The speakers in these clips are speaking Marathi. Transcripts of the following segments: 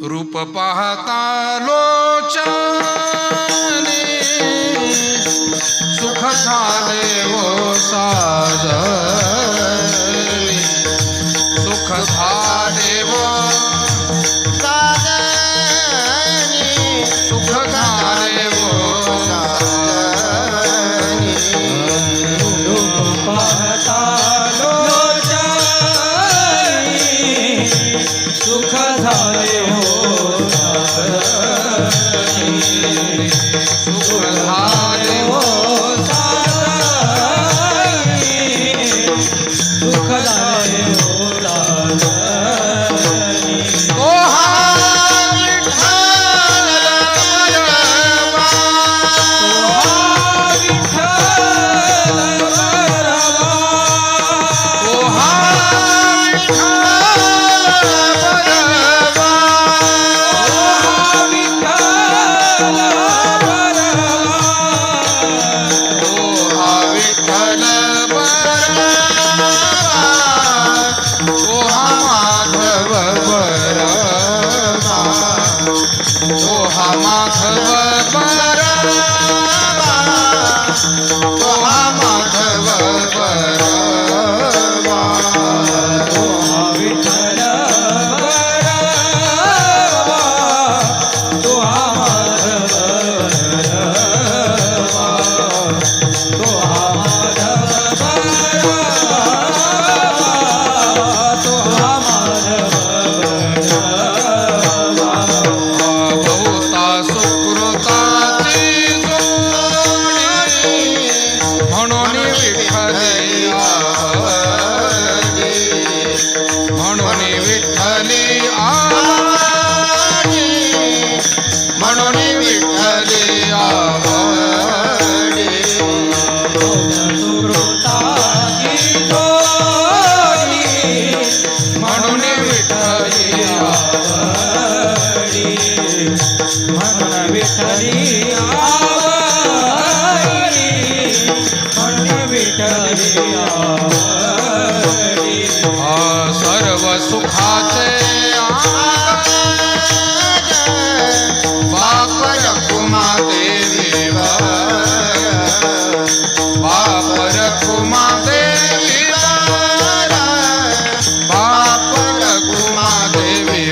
रूप पाहता लोचने सुख झाले वो साजनी, सुख झाले वो साजनी, सुख झाले वो साजनी। रूप पाहता लोचनी सुख झाले हो सर्व सुखाचे बाप रखुमा देवी, बाप रखुमा देवी, बाप रखुमा देवी।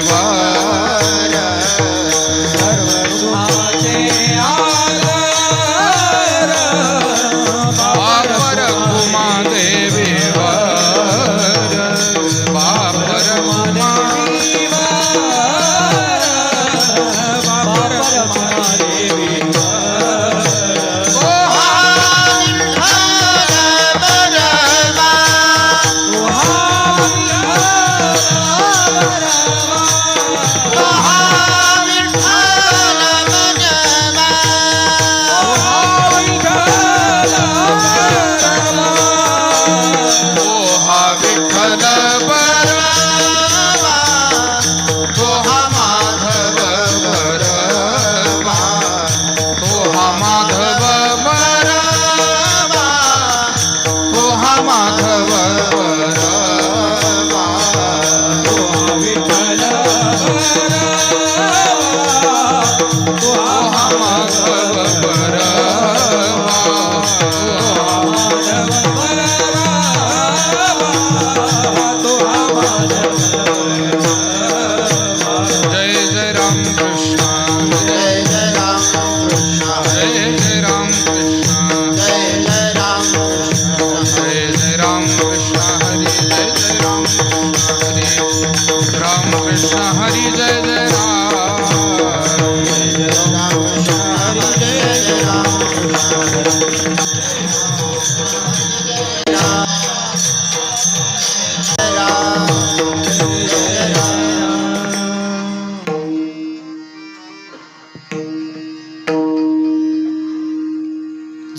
हरी जय जय राम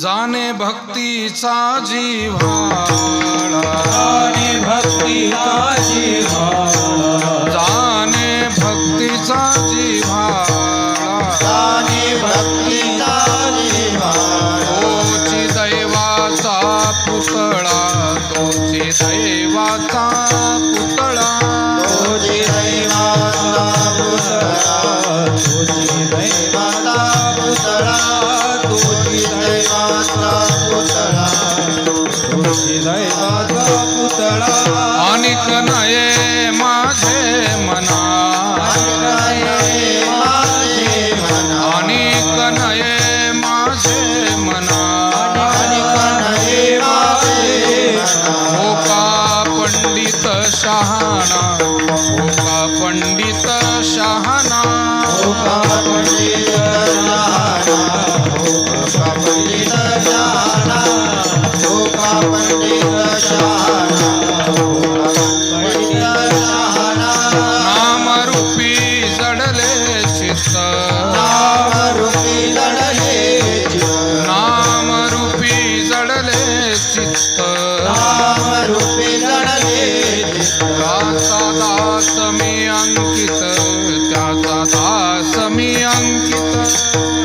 जाने भक्तीचा जिव्हाळा जाणे भक्तीचा जिव्हाळा जाने भक्तीचा जिव्हाळा जाणे भक्तीचा जिव्हाळा तोची दैवाचा पुतळा तोची दैवाचा पुतळा तुझी दैवाचा पुतळा तुझी दैवाचा पुतळा तुझी दैवाचा पुतळा तुझी दैवाचा पुतळा अनिक नये माझे मना माझे मना अनिक नये माझे मना कणये माझे मना ओका पंडित शहाणा ओका पंडित शहाणा ओका पंडित शहाणा ओका पंडित शहाणा ओका पंडित शहाणा नामरूपी जडले चित्त नामरूपी जडले चित्त नामरूपी जडले चित्त नामरूपी जडले चित्त त्याचा दास मी अंकित त्याचा दास मी अंकित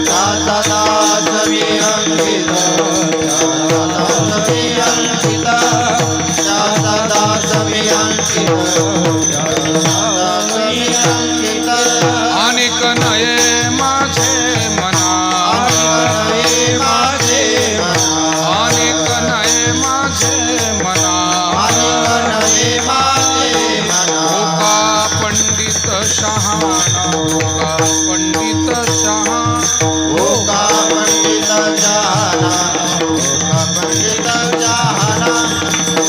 दाता दास मी अंकित दाता दास मी अंकित दाता दास मी अंकित दाता मी अंकित अनिक नये माझे मना हे माझे मना अनिक नये माझे मना हे माझे मना ओका पंडित शहाणा ओका पंडित शहाणा ओका पंडित शहाणा ओका पंडित शहाणा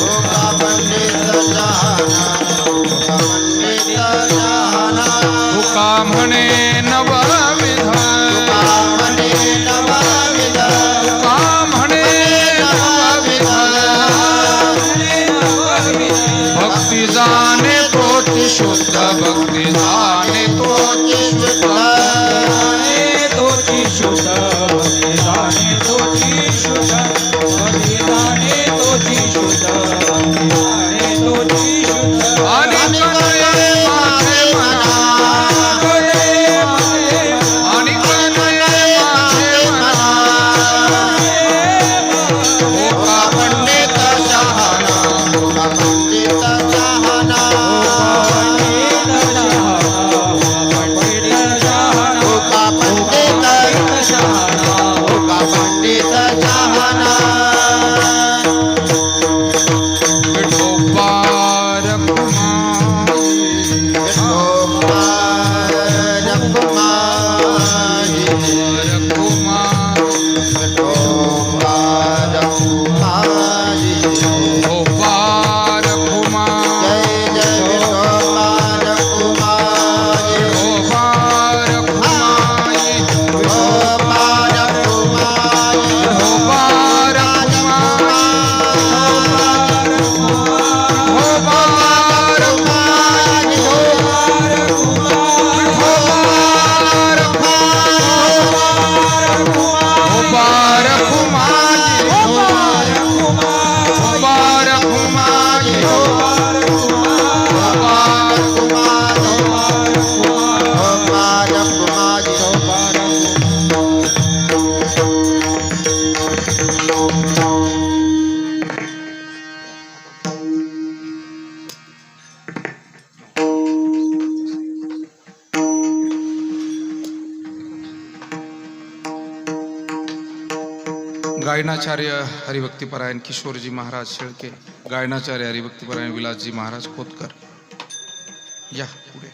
ओका पंडित शहाणा ओका पंडित शहाणा तुका म्हणे नवविध तुका म्हणे नवविध तुका म्हणे नवविध भक्ती जाणे तोची शुद्ध भक्ती जाणे तोची शुद्ध तोची शुद्ध भक्ती जाणे तोची शुद्ध भक्ती जाणे तोची शुद्ध भक्ती जाणे तोची शुद्ध अनिक नये माझे मना अनिक नये माझे मना ओका पंडित शहाणा ओका पंडित शहाणा ओका पंडित ओका पंडित शहाणा विठोबा रखुमाई रखुमाई रखुमाई विठोबा रखुमाई विठोबा रखुमाई जय जय विठोबा रखुमाई विठोबा रखुमाई विठोबा रखुमाई विठोबा रखुमाई विठोबा गायनाचार्य हरिभक्तीपरायण किशोरजी महाराज शेळके, गायनाचार्य हरिभक्तीपरायण विलासजी महाराज खोतकर, या पुढे.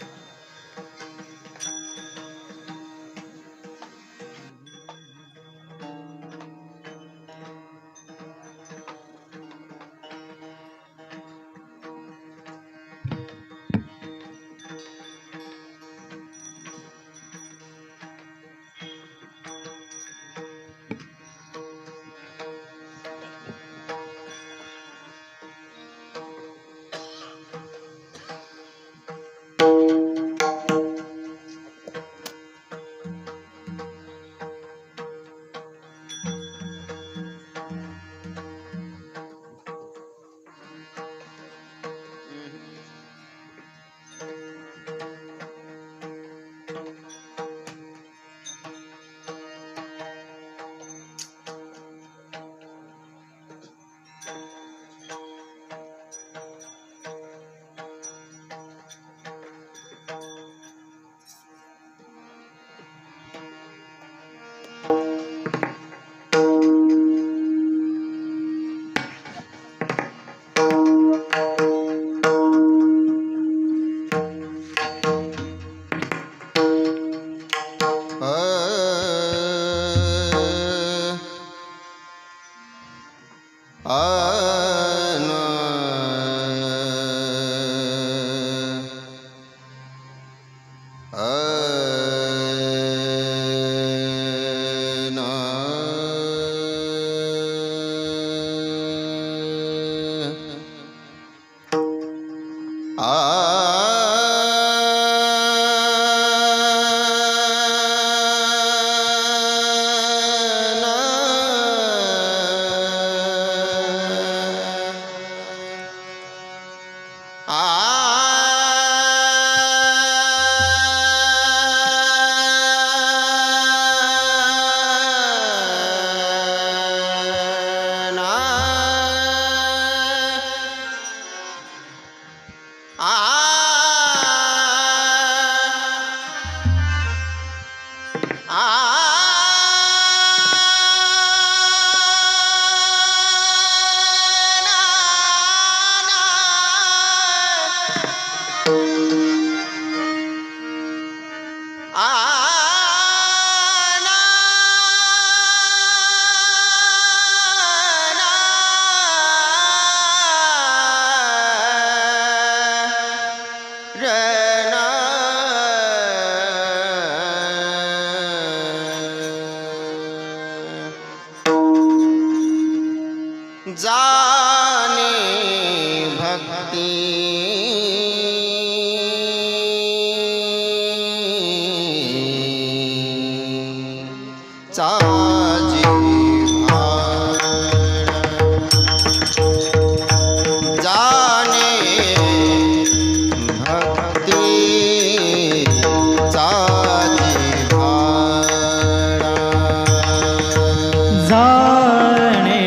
जाने भक्ति साजी जाने भक्ति साजी जाणे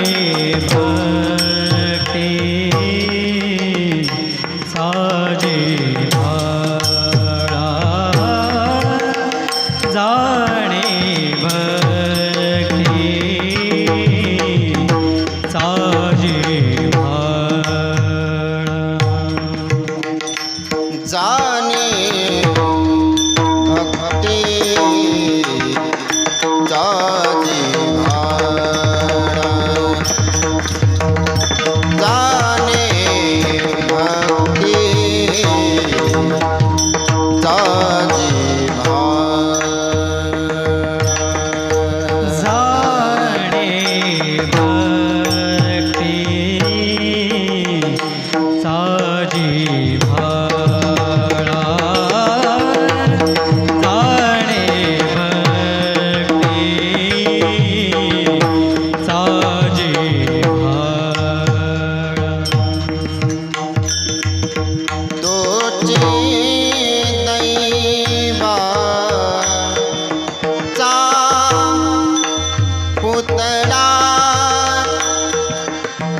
भक्ती साजे भाळा जाणे भक्ती साजे भाळा जाने भक्ति जाजी भाड़ा जाने भक्ति जाजी जाणे भक्ती साजी भाळा जाणे भक्ती साजी भाळा तोची दैवा चा पुतळा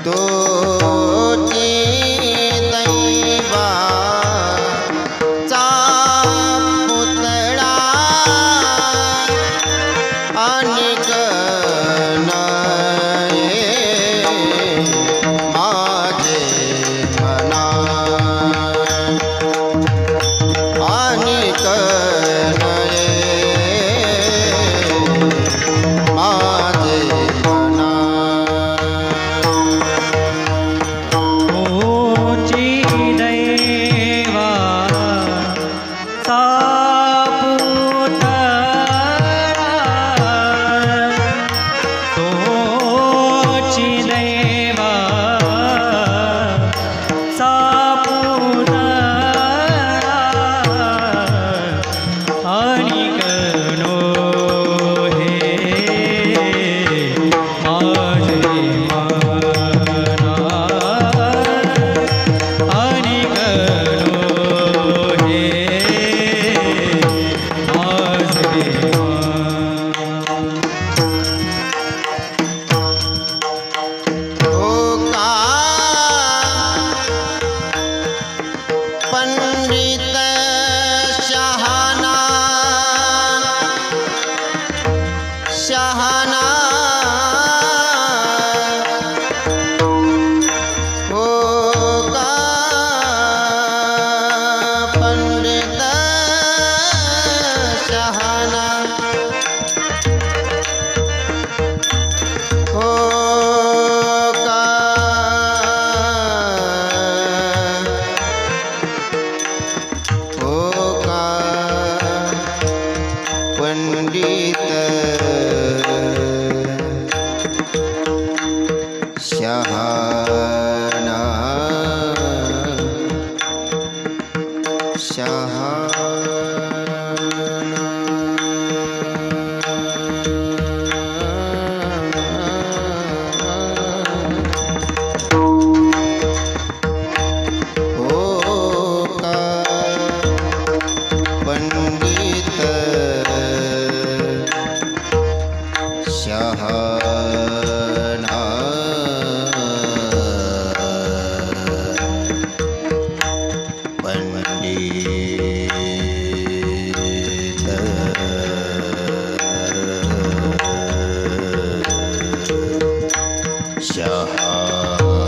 तोची दैवा चा पुतळा अनिक नये माझे मना अनिक नये माझे मना ओची दैवा सापुतळा तोची दैवा सापुतळा पंडित शहाणा पंडित शहाणा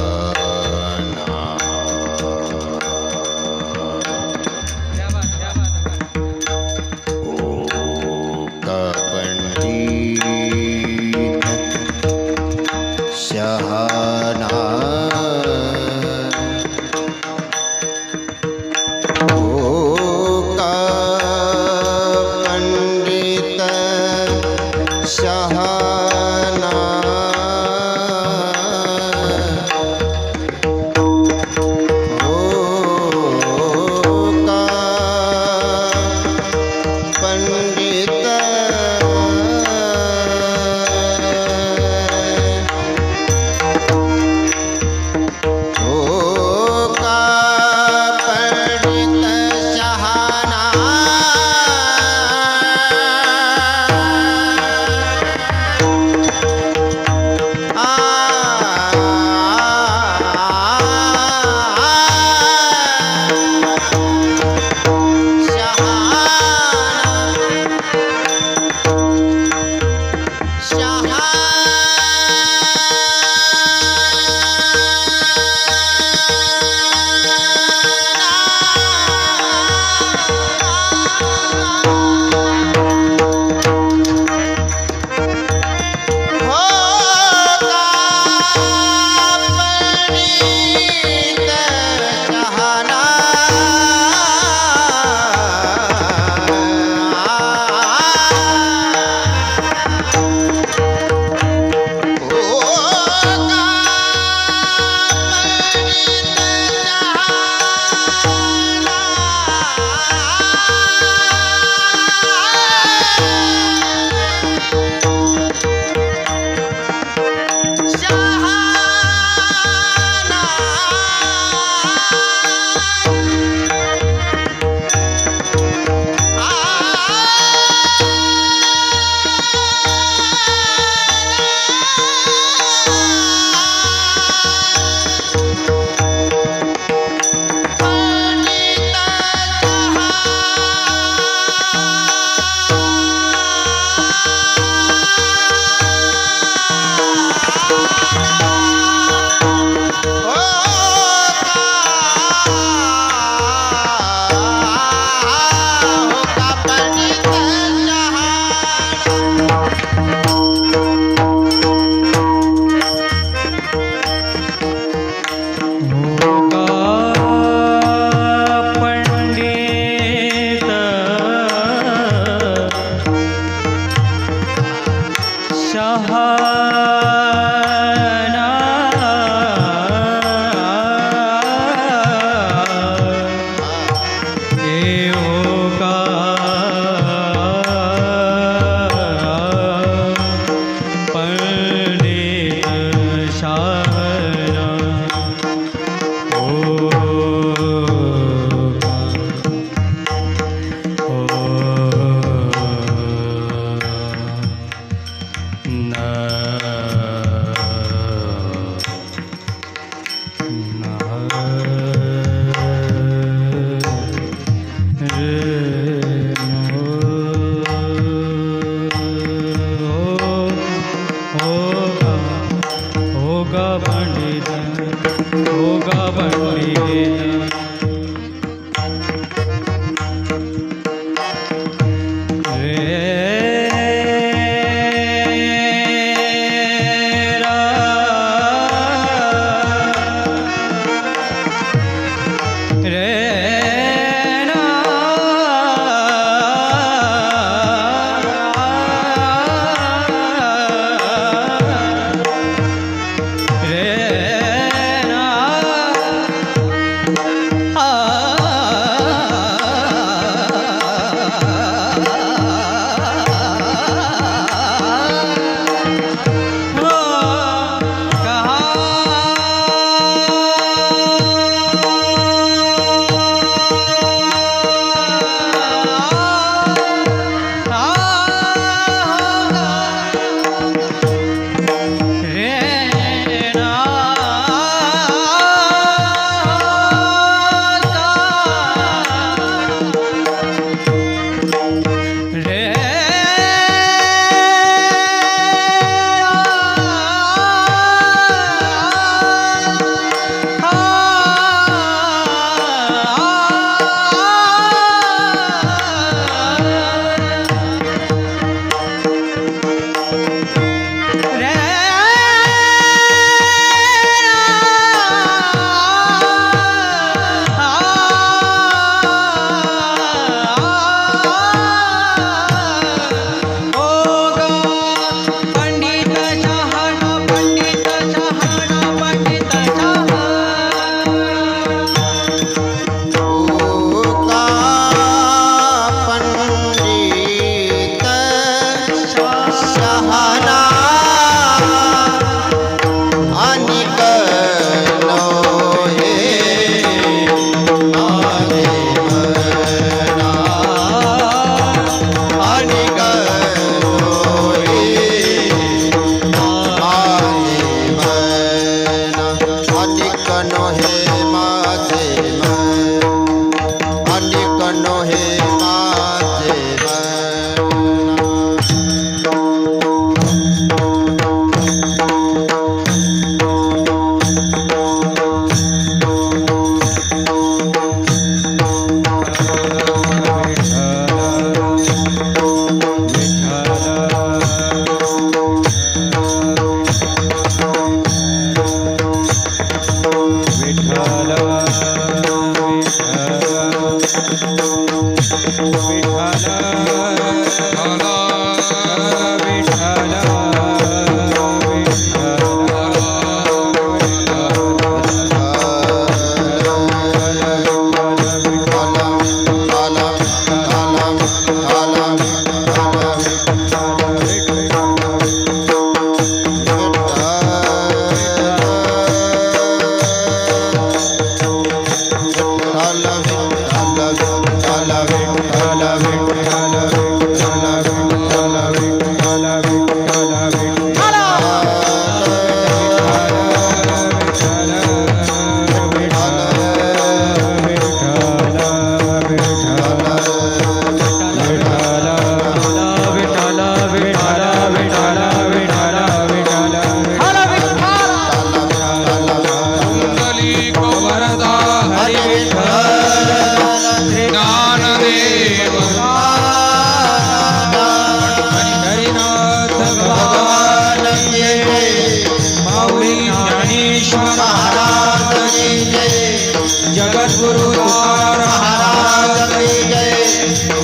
जगद्गुरु तुकाराम महाराज की जय,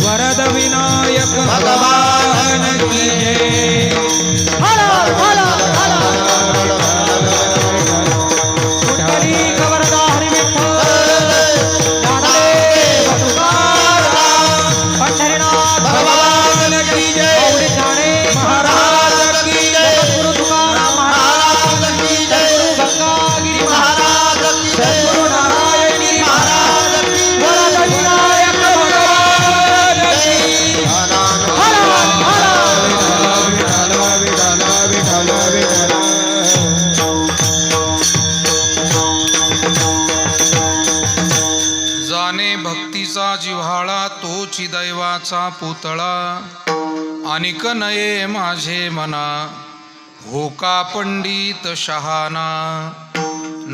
वरद विनायक भगवान की जय। हला हला हला कुठली खबरदा हरी विठ्ठल ज्ञानदेव तुकाराम पंढरीनाथ भगवान की जय, गौरी ठाणे महाराज की जय, जगद्गुरु तुकाराम महाराज की जय, गंगागिरी महाराज की जय, भक्तीचा जिव्हाळा तोची दैवाचा पुतळा, अनिक नये माझे मना हो का पंडित शहाणा,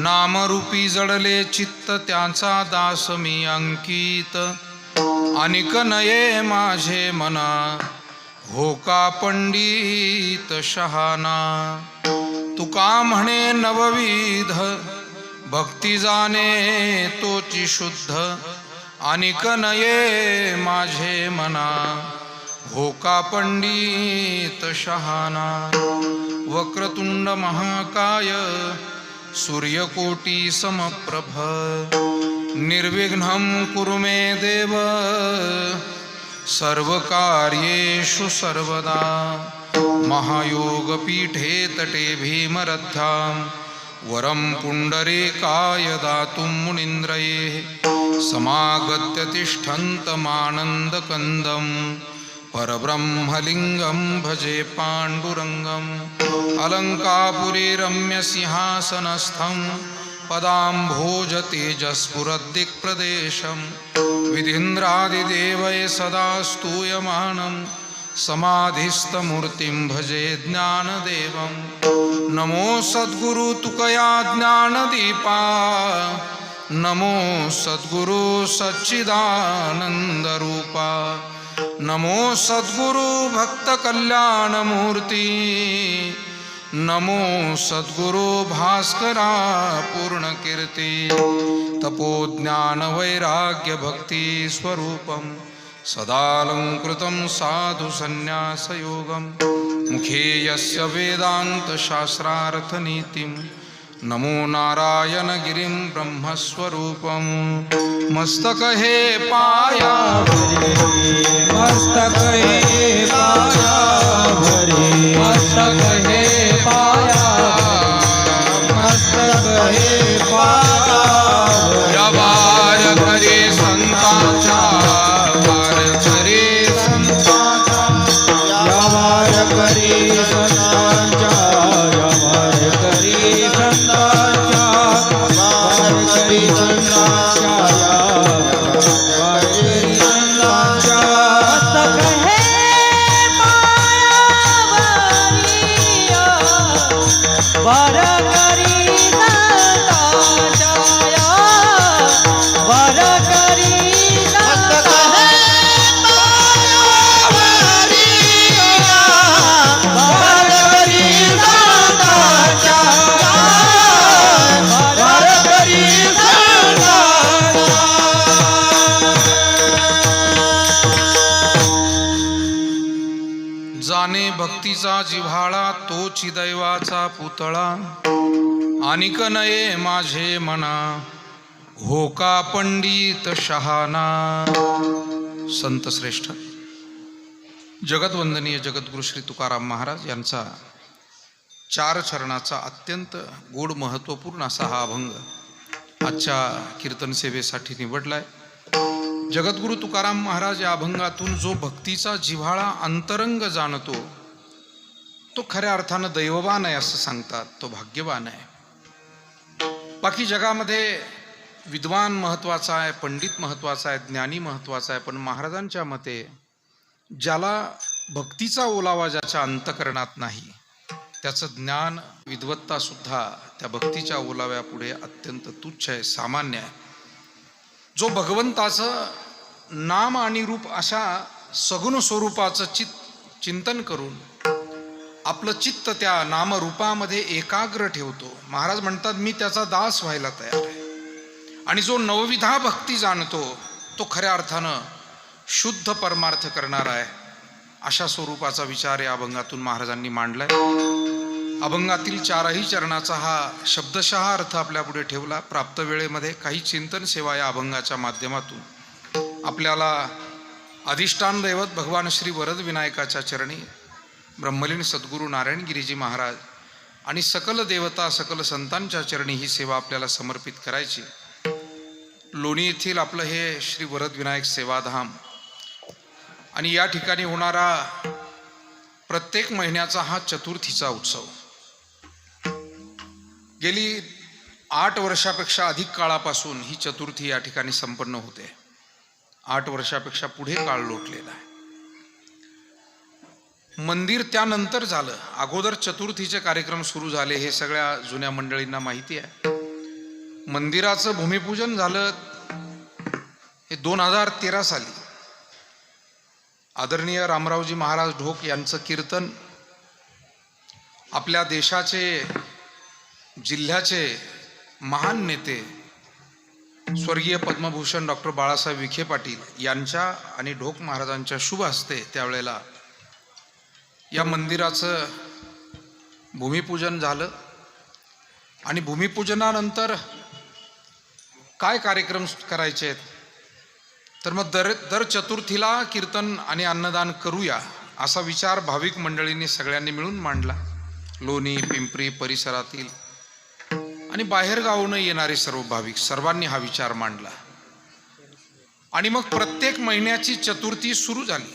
नामरूपी जडले चित्त त्याचा दास मी अंकित, अनिक नये माझे मना हो का पंडित शहाणा, तुका म्हणे नवविध भक्ती जाणे तोची शुद्ध, अनिक नये माझे मना हो का पंडित शहाणा, वक्रतुंड महाकाय सूर्यकोटी समप्रभ, निर्विघ्नं कुरु मे देव सर्वकार्येषु सर्वदा, महायोगपीठे तटे भीमरथ्यां वरं पुण्डरीकाय दातुं मुनीन्द्रये, समागत्य तिष्ठन्तमानन्दकन्दं परब्रह्मलिङ्गं भजे पाण्डुरङ्गम्, अलङ्कापुरी रम्यसिंहासनस्थं पदाम्भोजतेजस्फुरद्दिक्प्रदेशं, विधीन्द्रादिदेवैः सदा स्तूयमानं समाधिस्थमूर्तिं भजे ज्ञानदेवं, नमो सद्गुरु तुकया ज्ञानदीपा, नमो सद्गुरु सच्चिदानन्दरूपा, नमो सद्गुरु भक्तकल्याणमूर्ति, नमो सद्गुरु भास्करा पूर्णकीर्ति, तपोज्ञानवैराग्यभक्तिस्वरूपं सदालङ्कृतं साधुसन्न्यासयोगं, मुखे यस्य वेदान्तशास्त्रार्थनीतिं, नमो नारायणगिरिं ब्रह्मस्वरूपं, मस्तक हे पाया मस्तक हे पाया भरे, मस्तक हे पाया, मस्तक हे पाया व्यवहार करे संतांचा, वार करे संतांचा, व्यवहार करे संतांचा, व्यवहार करे संतांचा, व्यवहार करे संतांचा, व्यवहार करे संतांचा, मस्तक हे पाया भरी जाणे भक्तीचा जिव्हाळा तोची दैवाचा पुतळा आनिक नये माझे मना हो का पंडित शहाणा. संत श्रेष्ठ जगतवंदनीय जगद्गुरु श्री तुकाराम महाराज यांचा 4 चरणाचा अत्यंत गोड महत्त्वपूर्ण असा हा अभंग आजच्या कीर्तन सेवेसाठी निवडलाय. जगद्गुरु तुकाराम महाराज या अभंगातून जो भक्तीचा जिव्हाळा अंतरंग जाणतो तो खऱ्या अर्थानं दैववान आहे असं सांगतात, तो भाग्यवान आहे. बाकी जगामध्ये विद्वान महत्त्वाचा आहे, पंडित महत्त्वाचा आहे, ज्ञानी महत्त्वाचा आहे, पण महाराजांच्या मते ज्याला भक्तीचा ओलावा ज्याच्या अंतःकरणात नाही त्याचं ज्ञान विद्वत्ता सुद्धा त्या भक्तीच्या ओलाव्यापुढे अत्यंत तुच्छ आहे, सामान्य आहे. जो भगवंताचं नाम आणि रूप अशा सगुण स्वरूपाचं चिंतन करून आपलं चित्त त्या नामरूपामध्ये एकाग्र ठेवतो, महाराज म्हणतात मी त्याचा दास व्हायला तयार आहे. आणि जो नवविधा भक्ती जाणतो तो खऱ्या अर्थानं शुद्ध परमार्थ करणार आहे, अशा स्वरूपाचा विचार या अभंगातून महाराजांनी मांडलाय. अभंगातील 4ही चरणाचा हा शब्दशः अर्थ आपल्यापुढे ठेवला. प्राप्त वेळेमध्ये काही चिंतन सेवा या अभंगाच्या माध्यमातून आपल्याला अधिष्ठान दैवत भगवान श्री वरद विनायकाच्या चरणी ब्रह्मलीन सद्गुरू नारायणगिरीजी महाराज आणि सकल देवता सकल संतांच्या चरणी ही सेवा आपल्याला समर्पित करायची. लोणी येथील आपलं हे श्री वरद विनायक सेवाधाम आणि या ठिकाणी होणारा प्रत्येक महिन्याचा हा चतुर्थीचा उत्सव गेली 8 वर्षापेक्षा अधिक काळापासून ही चतुर्थी या ठिकाणी संपन्न होते. 8 वर्षापेक्षा पुढे काळ लोटलेला आहे. मंदिर त्यानंतर झालं, अगोदर चतुर्थीचे कार्यक्रम सुरू झाले हे सगळ्या जुन्या मंडळींना माहिती आहे. मंदिराचं भूमिपूजन झालं हे 2013 साली. आदरणीय रामरावजी महाराज ढोक यांचं कीर्तन आपल्या देशाचे जिल्ह्याचे महान नेते स्वर्गीय पद्मभूषण डॉक्टर बाळासाहेब विखे पाटील यांच्या आणि ढोक महाराजांच्या शुभ हस्ते त्यावेळेला या मंदिराचं भूमिपूजन झालं. आणि भूमिपूजनानंतर काय कार्यक्रम करायचे आहेत तर मग दर चतुर्थीला कीर्तन आणि अन्नदान करूया असा विचार भाविक मंडळींनी सगळ्यांनी मिळून मांडला. लोणी पिंपरी परिसरातील आणि बाहेरगावून येणारे सर्व भाविक सर्वांनी हा विचार मांडला. आणि मग प्रत्येक महिन्याची चतुर्थी सुरू झाली.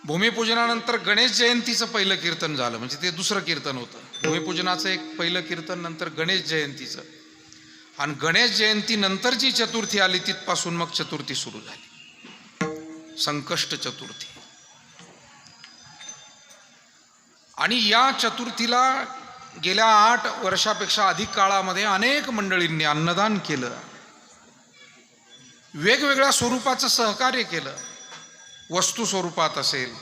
भूमिपूजनानंतर गणेश जयंतीचं पहिलं कीर्तन झालं, म्हणजे ते दुसरं कीर्तन होतं. भूमिपूजनाचं एक पहिलं कीर्तन, नंतर गणेश जयंतीचं, आणि गणेश जयंती नंतर जी चतुर्थी आली तिथपासून मग चतुर्थी सुरू झाली, संकष्ट चतुर्थी. आणि या चतुर्थीला गेल्या 8 वर्षापेक्षा अधिक काळामध्ये अनेक मंडळींनी अन्नदान केलं, वेगवेगळ्या स्वरूपाचं सहकार्य केलं. वस्तू स्वरूपात असेल,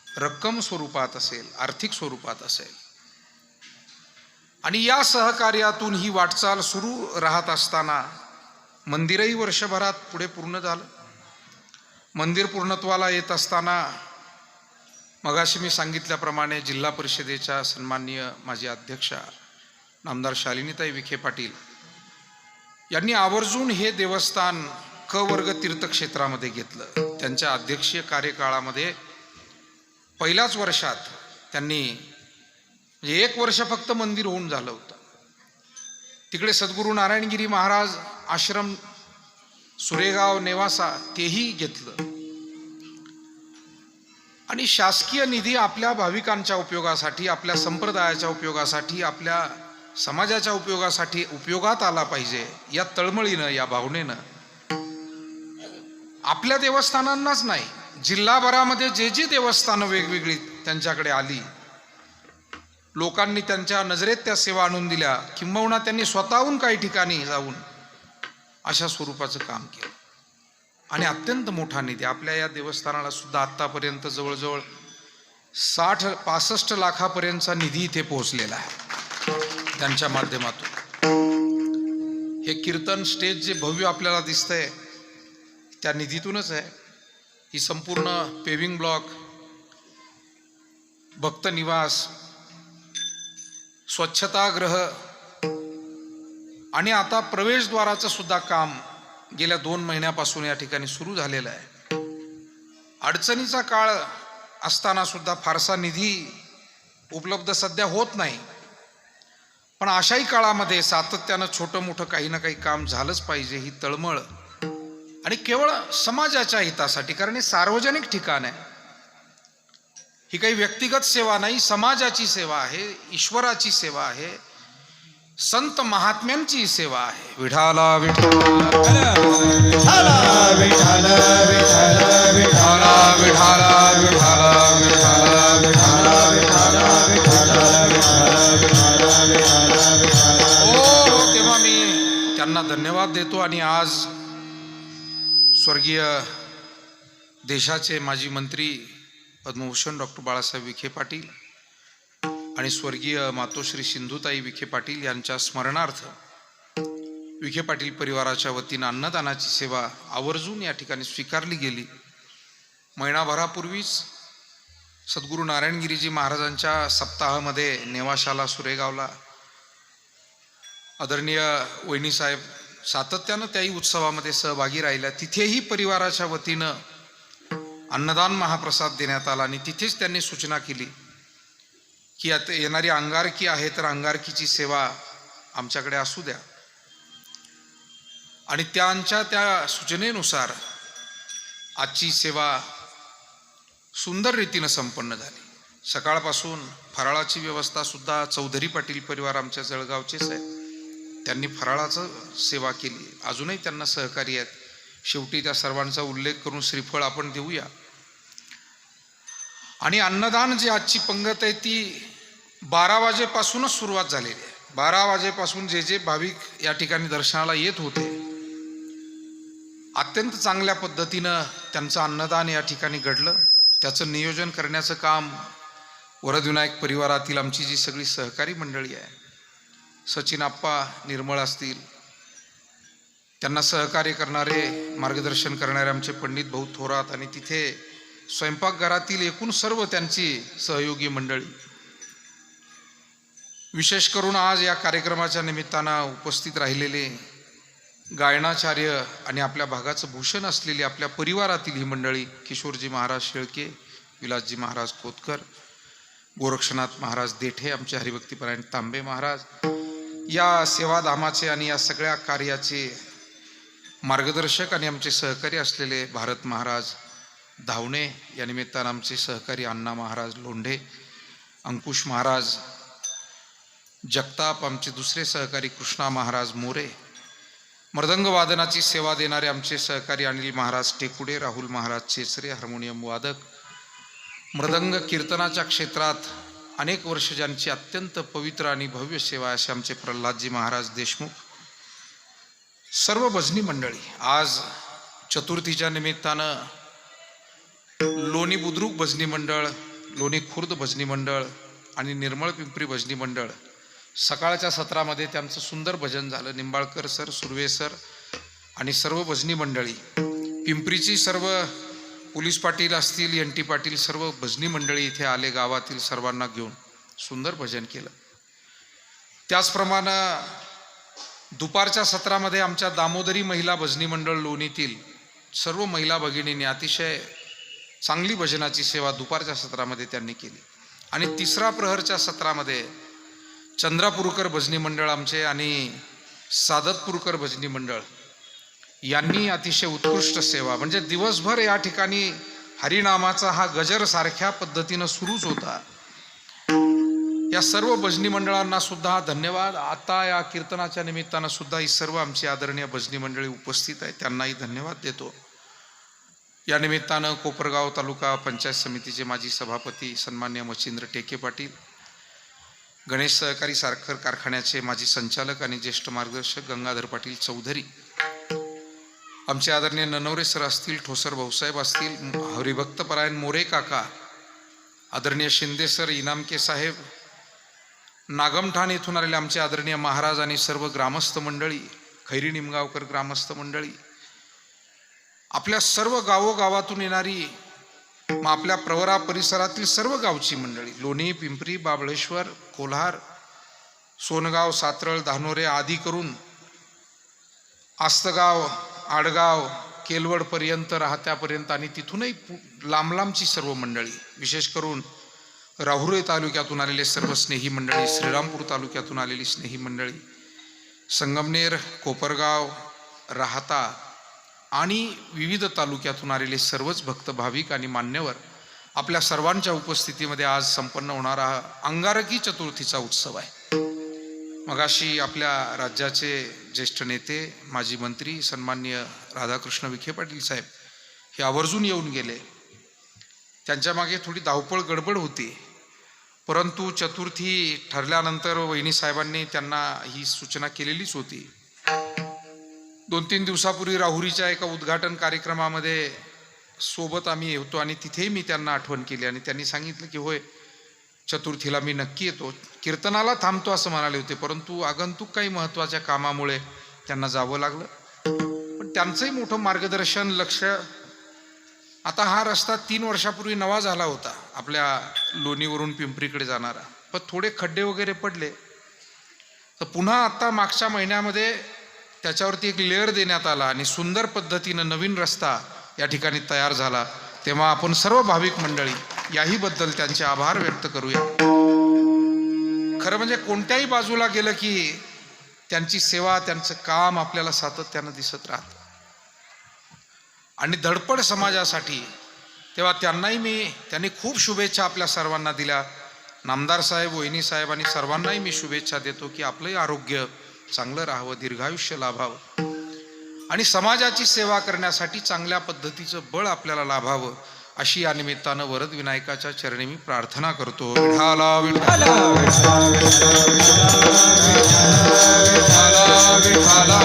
रक्कम स्वरूपात असेल, आर्थिक स्वरूपात असेल. आणि या सहकार्यातून ही वाटचाल सुरू राहत असताना मंदिरही वर्षभरात पुढे पूर्ण झालं. मंदिर पूर्णत्वाला येत असताना मगाशी मी सांगितल्याप्रमाणे जिल्हा परिषदेच्या सन्माननीय माजी अध्यक्षा नामदार शालिनीताई विखे पाटील यांनी आवर्जून हे देवस्थान क वर्ग तीर्थक्षेत्रामध्ये घेतलं. त्यांच्या अध्यक्षीय कार्यकाळामध्ये पहिल्याच वर्षात त्यांनी म्हणजे 1 वर्ष फक्त मंदिर होऊन झालं होतं. तिकडे सद्गुरू नारायणगिरी महाराज आश्रम सुरेगाव नेवासा तेही घेतलं. आणि शासकीय निधी आपल्या भाविकांच्या उपयोगासाठी, आपल्या संप्रदायाच्या उपयोगासाठी, आपल्या समाजाच्या उपयोगासाठी उपयोगात आला पाहिजे या तळमळीनं, या भावनेनं आपल्या देवस्थानांनाच नाही, जिल्हाभरामध्ये जे देवस्थानं वेगवेगळी त्यांच्याकडे आली, लोकांनी त्यांच्या नजरेत त्या सेवा आणून दिल्या, किंबहुना त्यांनी स्वतःहून काही ठिकाणी जाऊन अशा स्वरूपाचं काम केलं. आणि अत्यंत मोठा निधी आपल्या या देवस्थानाला सुद्धा आत्तापर्यंत जवळजवळ 60-65 लाखापर्यंतचा निधी इथे पोहोचलेला आहे त्यांच्या माध्यमातून. हे कीर्तन स्टेज जे भव्य आपल्याला दिसतंय त्या निधीतूनच आहे. ही संपूर्ण पेविंग ब्लॉक, भक्त निवास, स्वच्छतागृह आणि आता प्रवेशद्वाराचं सुद्धा काम गेल्या 2 महिन्यापासून या ठिकाणी सुरू झालेलं आहे. अडचणीचा काळ असताना सुद्धा फारसा निधी उपलब्ध सध्या होत नाही, पण अशाही काळामध्ये सातत्यानं छोटं मोठं काही ना काही काम झालंच पाहिजे ही तळमळ, आणि केवळ समाजाच्या हितासाठी, कारण हे सार्वजनिक ठिकाण आहे. ही काही व्यक्तिगत सेवा नाही, समाजाची सेवा आहे, ईश्वराची सेवा आहे, संत महात्म्यांची सेवा आहे. विठाला विठ्ठल विठ्ठल विठ्ठल विठ्ठल विठाला विठाला विठाला हो, तेव्हा मी त्यांना धन्यवाद देतो. आणि आज स्वर्गीय देशाचे माजी मंत्री पद्मभूषण डॉक्टर बाळासाहेब विखे पाटील आणि स्वर्गीय मातोश्री सिंधुताई विखे पाटील यांच्या स्मरणार्थ विखे पाटील परिवाराच्या वतीनं अन्नदानाची सेवा आवर्जून या ठिकाणी स्वीकारली गेली. महिनाभरापूर्वीच सद्गुरू नारायणगिरीजी महाराजांच्या सप्ताहामध्ये नेवाशाला सुरेगावला आदरणीय वहिनीसाहेब सातत्यानं त्याही उत्सवामध्ये सहभागी राहिल्या. तिथेही परिवाराच्या वतीनं अन्नदान महाप्रसाद देण्यात आला आणि तिथेच त्यांनी सूचना केली की आता येणारी अंगारकी आहे तर अंगारकीची सेवा आमच्याकडे असू द्या. आणि त्यांच्या त्या सूचनेनुसार आजची सेवा सुंदर रीतीनं संपन्न झाली. सकाळपासून फराळाची व्यवस्था सुद्धा चौधरी पाटील परिवार आमच्या जळगावचेच आहे, त्यांनी फराळाचं सेवा केली. अजूनही त्यांना सहकारी आहेत. शेवटी त्या सर्वांचा उल्लेख करून श्रीफळ आपण देऊया. आणि अन्नदान जी आजची पंगत आहे ती 12 वाजेपासूनच सुरुवात झालेली आहे. 12 वाजेपासून जे जे भाविक या ठिकाणी दर्शनाला येत होते अत्यंत चांगल्या पद्धतीनं त्यांचं अन्नदान या ठिकाणी घडलं. त्याचं नियोजन करण्याचं काम वरदविनायक परिवारातील आमची जी सगळी सहकारी मंडळी आहे, सचिन आप्पा निर्मळ असतील, त्यांना सहकार्य करणारे मार्गदर्शन करणारे आमचे पंडित भाऊ थोरात, आणि तिथे स्वयंपाकघरातील एकूण सर्व त्यांची सहयोगी मंडळी. विशेष करून आज या कार्यक्रमाच्या निमित्तानं उपस्थित राहिलेले गायनाचार्य आणि आपल्या भागाचं भूषण असलेली आपल्या परिवारातील ही मंडळी, किशोरजी महाराज शेळके, विलासजी महाराज कोतकर, गोरक्षनाथ महाराज देठे, आमचे हरिभक्तीपरायण तांबे महाराज, या सेवाधामाचे आणि या सगळ्या कार्याचे मार्गदर्शक आणि आमचे सहकारी असलेले भारत महाराज धावणे, या निमित्तानं आमचे सहकारी अण्णा महाराज लोंढे, अंकुश महाराज जगताप, आमचे दुसरे सहकारी कृष्णा महाराज मोरे, मृदंग वादनाची सेवा देणारे आमचे सहकारी अनिल महाराज टेकुडे, राहुल महाराज चेचरे, हार्मोनियम वादक, मृदंग कीर्तनाच्या क्षेत्रात अनेक वर्ष ज्यांची अत्यंत पवित्र आणि भव्य सेवा असे आमचे प्रल्हादजी महाराज देशमुख, सर्व भजनी मंडळी. आज चतुर्थीच्या निमित्तानं लोणी बुद्रुक भजनी मंडळ, लोणी खुर्द भजनी मंडळ आणि निर्मळ पिंपरी भजनी मंडळ सकाळच्या सत्रामध्ये त्यांचं सुंदर भजन झालं. निंबाळकर सर, सुर्वे सर आणि सर्व भजनी मंडळी, पिंपरीची सर्व पोलीस पाटील असतील, NT पाटील, सर्व भजनी मंडळी इथे आले, गावातील सर्वांना घेऊन सुंदर भजन केलं. त्याचप्रमाणे दुपारच्या सत्रामध्ये आमच्या दामोदरी महिला भजनी मंडळ लोणीतील सर्व महिला भगिनींनी अतिशय चांगली भजनाची सेवा दुपारच्या सत्रामध्ये त्यांनी केली. आणि तिसरा प्रहरच्या सत्रामध्ये चंद्रापूरकर भजनी मंडळ आमचे आणि सादतपूरकर भजनी मंडळ यांनी अतिशय उत्कृष्ट सेवा, म्हणजे दिवसभर या ठिकाणी हरिनामाचा हा गजर सारख्या पद्धतीनं सुरूच होता. या सर्व भजनी मंडळांना सुद्धा धन्यवाद. आता या कीर्तनाच्या निमित्तानं सुद्धा ही सर्व आमची आदरणीय भजनी मंडळी उपस्थित आहे, त्यांनाही धन्यवाद देतो. या निमित्तानं कोपरगाव तालुका पंचायत समितीचे माजी सभापती सन्मान्य मच्छिंद्र टेके पाटील, गणेश सहकारी साखर कारखान्याचे माजी संचालक आणि ज्येष्ठ मार्गदर्शक गंगाधर पाटील चौधरी, आमचे आदरणीय ननवरे सर असतील, ठोसर भाऊसाहेब असतील, हरिभक्तपरायण मोरे काका, आदरणीय शिंदे सर, इनामके साहेब, नागमठाण येथून आलेले आमचे आदरणीय महाराज आणि सर्व ग्रामस्थ मंडळी, खैरी निमगावकर ग्रामस्थ मंडळी, आपल्या सर्व गावोगावातून येणारी मग आपल्या प्रवरा परिसरातील सर्व गावची मंडळी, लोणी, पिंपरी, बाबळेश्वर, कोल्हार, सोनगाव, सातरळ, धानोरे आदी करून आस्तगाव, आडगाव, केलवडपर्यंत, राहत्यापर्यंत आणि तिथूनही लांब लांबची सर्व मंडळी, विशेष करून राहुरी तालुक्यातून आलेले सर्व स्नेही मंडळी, श्रीरामपूर तालुक्यातून आलेली स्नेही मंडळी, संगमनेर, कोपरगाव, राहता आणि विविध तालुक्यातून आलेले सर्वच भक्त भाविक आणि मान्यवर, आपल्या सर्वांच्या उपस्थितीमध्ये आज संपन्न होणारा अंगारकी चतुर्थीचा उत्सव आहे. मगाशी आपल्या राज्याचे ज्येष्ठ नेते, माजी मंत्री सन्माननीय राधाकृष्ण विखे पाटील साहेब हे आवर्जून येऊन गेले. त्यांच्या मागे थोडी धावपळ गडबड होती, परंतु चतुर्थी ठरल्यानंतर वहिनी साहेबांनी त्यांना ही सूचना केलेलीच होती. 2-3 दिवसापूर्वी राहुरीच्या एका उद्घाटन कार्यक्रमामध्ये सोबत आम्ही होतो आणि तिथेही मी त्यांना आठवण केली आणि त्यांनी सांगितलं की होय, चतुर्थीला मी नक्की येतो. कीर्तनाला थांबतो असं म्हणाले होते, परंतु आगंतुक काही महत्त्वाच्या कामामुळे त्यांना जावं लागलं. पण त्यांचंही मोठं मार्गदर्शन, लक्ष. आता हा रस्ता 3 वर्षापूर्वी नवा झाला होता, आपल्या लोणीवरून पिंपरीकडे जाणारा, पण थोडे खड्डे वगैरे पडले, तर पुन्हा आता मागच्या महिन्यामध्ये त्याच्यावरती एक लेअर देण्यात आला आणि सुंदर पद्धतीनं नवीन रस्ता या ठिकाणी तयार झाला. तेव्हा आपण सर्व भाविक मंडळी याहीबद्दल त्यांचे आभार व्यक्त करूया. खरं म्हणजे कोणत्याही बाजूला गेलं की त्यांची सेवा, त्यांचं काम आपल्याला सातत्यानं दिसत राहतं आणि धडपड समाजासाठी. तेव्हा त्यांनी खूप शुभेच्छा आपल्या सर्वांना दिल्या. नामदार साहेब, वहिनी साहेब आणि सर्वांनाही मी शुभेच्छा देतो की आपलंही आरोग्य चांगलं राहावं, दीर्घायुष्य लाभावं आणि समाजाची सेवा करण्यासाठी चांगल्या पद्धतीचं बळ आपल्याला लाभावं, अशी या निमित्तानं वरद विनायकाच्या चरणी मी प्रार्थना करतो. विठाला विठाला विठाला विठाला विठाला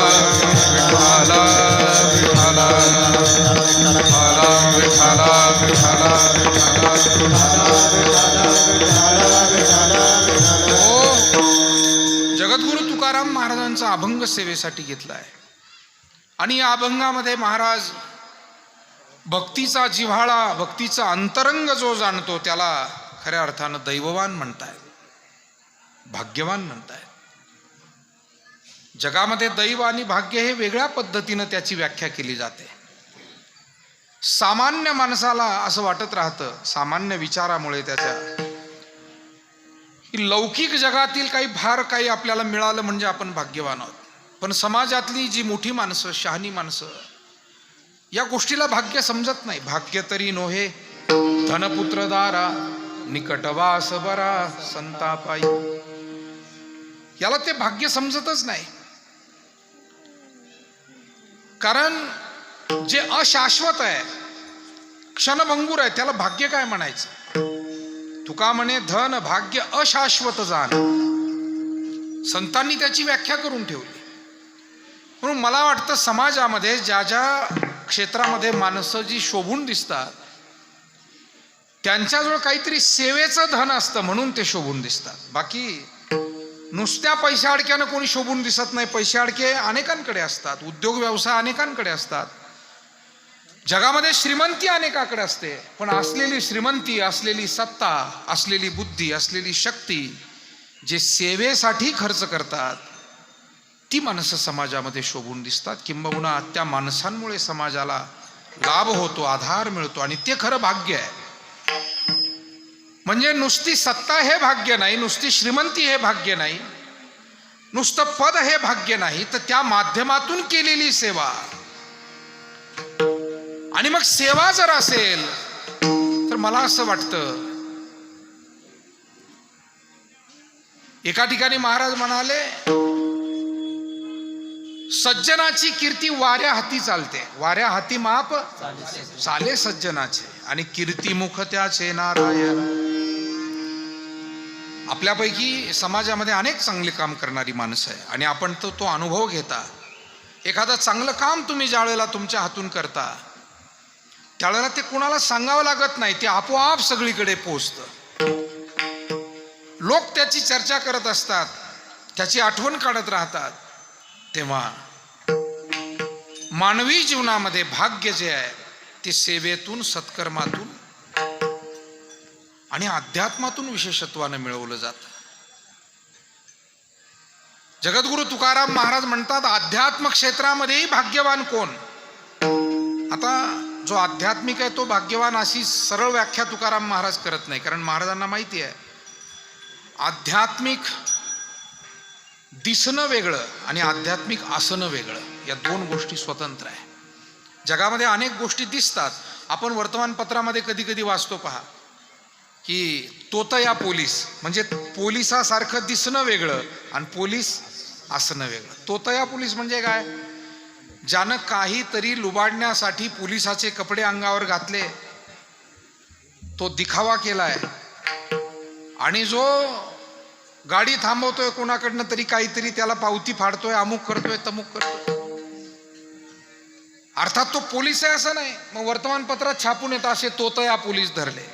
जगद्गुरु तुकाराम महाराजांचा अभंग सेवेसाठी घेतला आहे आणि या अभंगामध्ये महाराज भक्तीचा जिव्हाळा, भक्तीचा अंतरंग जो जाणतो त्याला खऱ्या अर्थानं दैववान म्हणतायत, भाग्यवान म्हणतायत. जगामध्ये दैव आणि भाग्य हे वेगळ्या पद्धतीनं त्याची व्याख्या केली जाते. सामान्य माणसाला असं वाटत राहतं, सामान्य विचारामुळे त्याच्या, की लौकिक जगातील फार काही आपल्याला मिळालं म्हणजे आपण भाग्यवान आहोत. पण समाजातली जी मोठी माणसं, शहाणी माणसं, या गोष्टीला भाग्य समजत नाही. भाग्य तरी नोहे धनपुत्र दारा, निकटवास बरा संतापाई. याला ते भाग्य समजतच नाही. कारण जे अशाश्वत आहे, क्षणभंगूर आहे, त्याला भाग्य काय म्हणायचं. तुका म्हणे धन भाग्य अशाश्वत जाण. संतांनी त्याची व्याख्या करून ठेवली. म्हणून मला वाटतं समाजामध्ये ज्या ज्या क्षेत्रामध्ये माणसं जी शोभून दिसतात, त्यांच्याजवळ काहीतरी सेवेचं धन असतं म्हणून ते शोभून दिसतात. बाकी नुसत्या पैशाअडक्यानं कोणी शोभून दिसत नाही. पैशाअडके अनेकांकडे असतात, उद्योग व्यवसाय अनेकांकडे असतात, जगामध्ये श्रीमंती अनेकाकडे असते, पण असलेली श्रीमंती, असलेली सत्ता, असलेली बुद्धी, असलेली शक्ती जे सेवेसाठी खर्च करतात, ती माणसं समाजामध्ये शोभून दिसतात. किंबहुना त्या माणसांमुळे समाजाला लाभ होतो, आधार मिळतो आणि ते खरं भाग्य आहे. म्हणजे नुसती सत्ता हे भाग्य नाही, नुसती श्रीमंती हे भाग्य नाही, नुसतं पद हे भाग्य नाही, तर त्या माध्यमातून केलेली सेवा. आणि मग सेवा जर असेल तर मला असं वाटतं, एका ठिकाणी महाराज म्हणाले, सज्जनाची कीर्ती वाऱ्या हाती चालते, वाऱ्या हाती माप चाले सज्जनाचे, आणि कीर्तिमुख त्याचे नारायण. आपल्यापैकी समाजामध्ये अनेक चांगले काम करणारी माणसं आहे आणि आपण तो अनुभव घेता. एखादं चांगलं काम तुम्ही ज्या वेळेला तुमच्या हातून करता, त्यावेळेला ते कोणाला सांगावं लागत नाही, ते आपोआप सगळीकडे पोहोचतं. लोक त्याची चर्चा करत असतात, त्याची आठवण काढत राहतात. तेव्हा मानवी जीवनामध्ये भाग्य जे आहे ते सेवेतून, सत्कर्मातून आणि अध्यात्मातून विशेषत्वानं मिळवलं जातं. जगद्गुरु तुकाराम महाराज म्हणतात, अध्यात्म क्षेत्रामध्येही भाग्यवान कोण. आता जो आध्यात्मिक आहे तो भाग्यवान अशी सरळ व्याख्या तुकाराम महाराज करत नाही, कारण महाराजांना माहिती आहे आध्यात्मिक दिसणं वेगळं आणि आध्यात्मिक असणं वेगळं, या दोन गोष्टी स्वतंत्र आहे. जगामध्ये अनेक गोष्टी दिसतात. आपण वर्तमानपत्रामध्ये कधी कधी वाचतो पहा की तोतया पोलीस, म्हणजे पोलिसासारखं दिसणं वेगळं आणि पोलीस असणं वेगळं. तोतया पोलीस म्हणजे काय, ज्यानं काहीतरी लुबाडण्यासाठी पोलिसाचे कपडे अंगावर घातले, तो दिखावा केलाय, आणि जो गाडी थांबवतोय कोणाकडनं तरी काहीतरी त्याला पावती फाडतोय, अमुक करतोय तमुक करतोय, अर्थात तो पोलीस आहे असं नाही. मग वर्तमानपत्रात छापून येतं असे तोतया पोलीस धरले.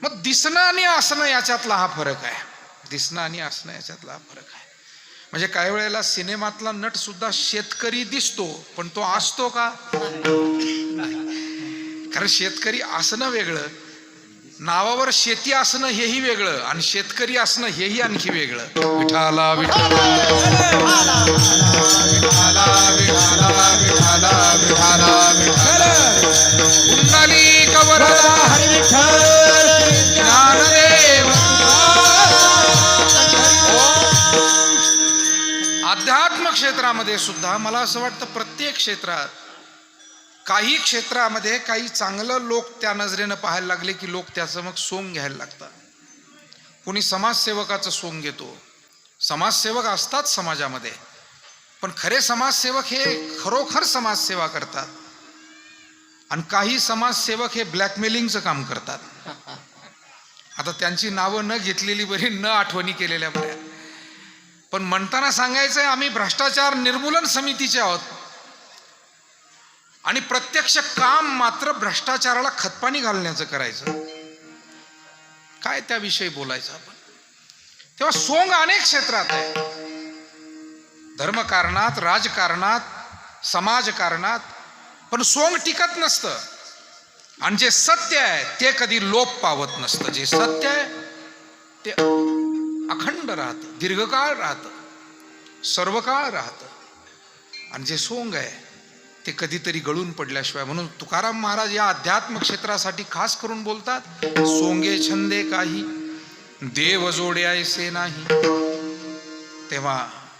मग दिसणं आणि असणं याच्यातला हा फरक आहे. दिसणं आणि असणं याच्यातला हा फरक आहे. म्हणजे काही वेळेला सिनेमातला नट सुद्धा शेतकरी दिसतो, पण तो असतो का? कारण शेतकरी असणं वेगळं, नावावर शेती असणं हेही वेगळं, आणि शेतकरी असणं हेही आणखी वेगळं. विठाला विठाला पुंडलिक वरदा हरी विठ्ठल ज्ञानदेव. अध्यात्म क्षेत्रामध्ये सुद्धा मला असं वाटतं प्रत्येक क्षेत्रात, काही क्षेत्रामध्ये काही चांगलं लोक त्या नजरेनं पाहायला लागले की लोक त्याचं मग सोंग घ्यायला लागतात. कोणी समाजसेवकाचं सोंग घेतो. समाजसेवक असतात समाजामध्ये, पण खरे समाजसेवक हे खरोखर समाजसेवा करतात, आणि काही समाजसेवक हे ब्लॅकमेलिंगचं काम करतात. आता त्यांची नावं न घेतलेली बरी, न आठवणी केलेल्या बऱ्या, पण म्हणताना सांगायचंय आम्ही भ्रष्टाचार निर्मूलन समितीचे आहोत, आणि प्रत्यक्ष काम मात्र भ्रष्टाचाराला खतपाणी घालण्याचं करायचं. काय त्याविषयी बोलायचं आपण. तेव्हा सोंग अनेक क्षेत्रात आहे, धर्मकारणात, राजकारणात, समाजकारणात, पण सोंग टिकत नसतं. आणि जे सत्य आहे ते कधी लोप पावत नसतं. जे सत्य आहे ते अखंड राहतं, दीर्घकाळ राहतं, सर्वकाळ राहतं. आणि जे सोंग आहे ते कधीतरी गळून पडल्याशिवाय. म्हणून तुकाराम महाराज या अध्यात्म क्षेत्रासाठी खास करून बोलतात, सोंगे छंदे काही देव जोड्यायसे नाही. तेव्हा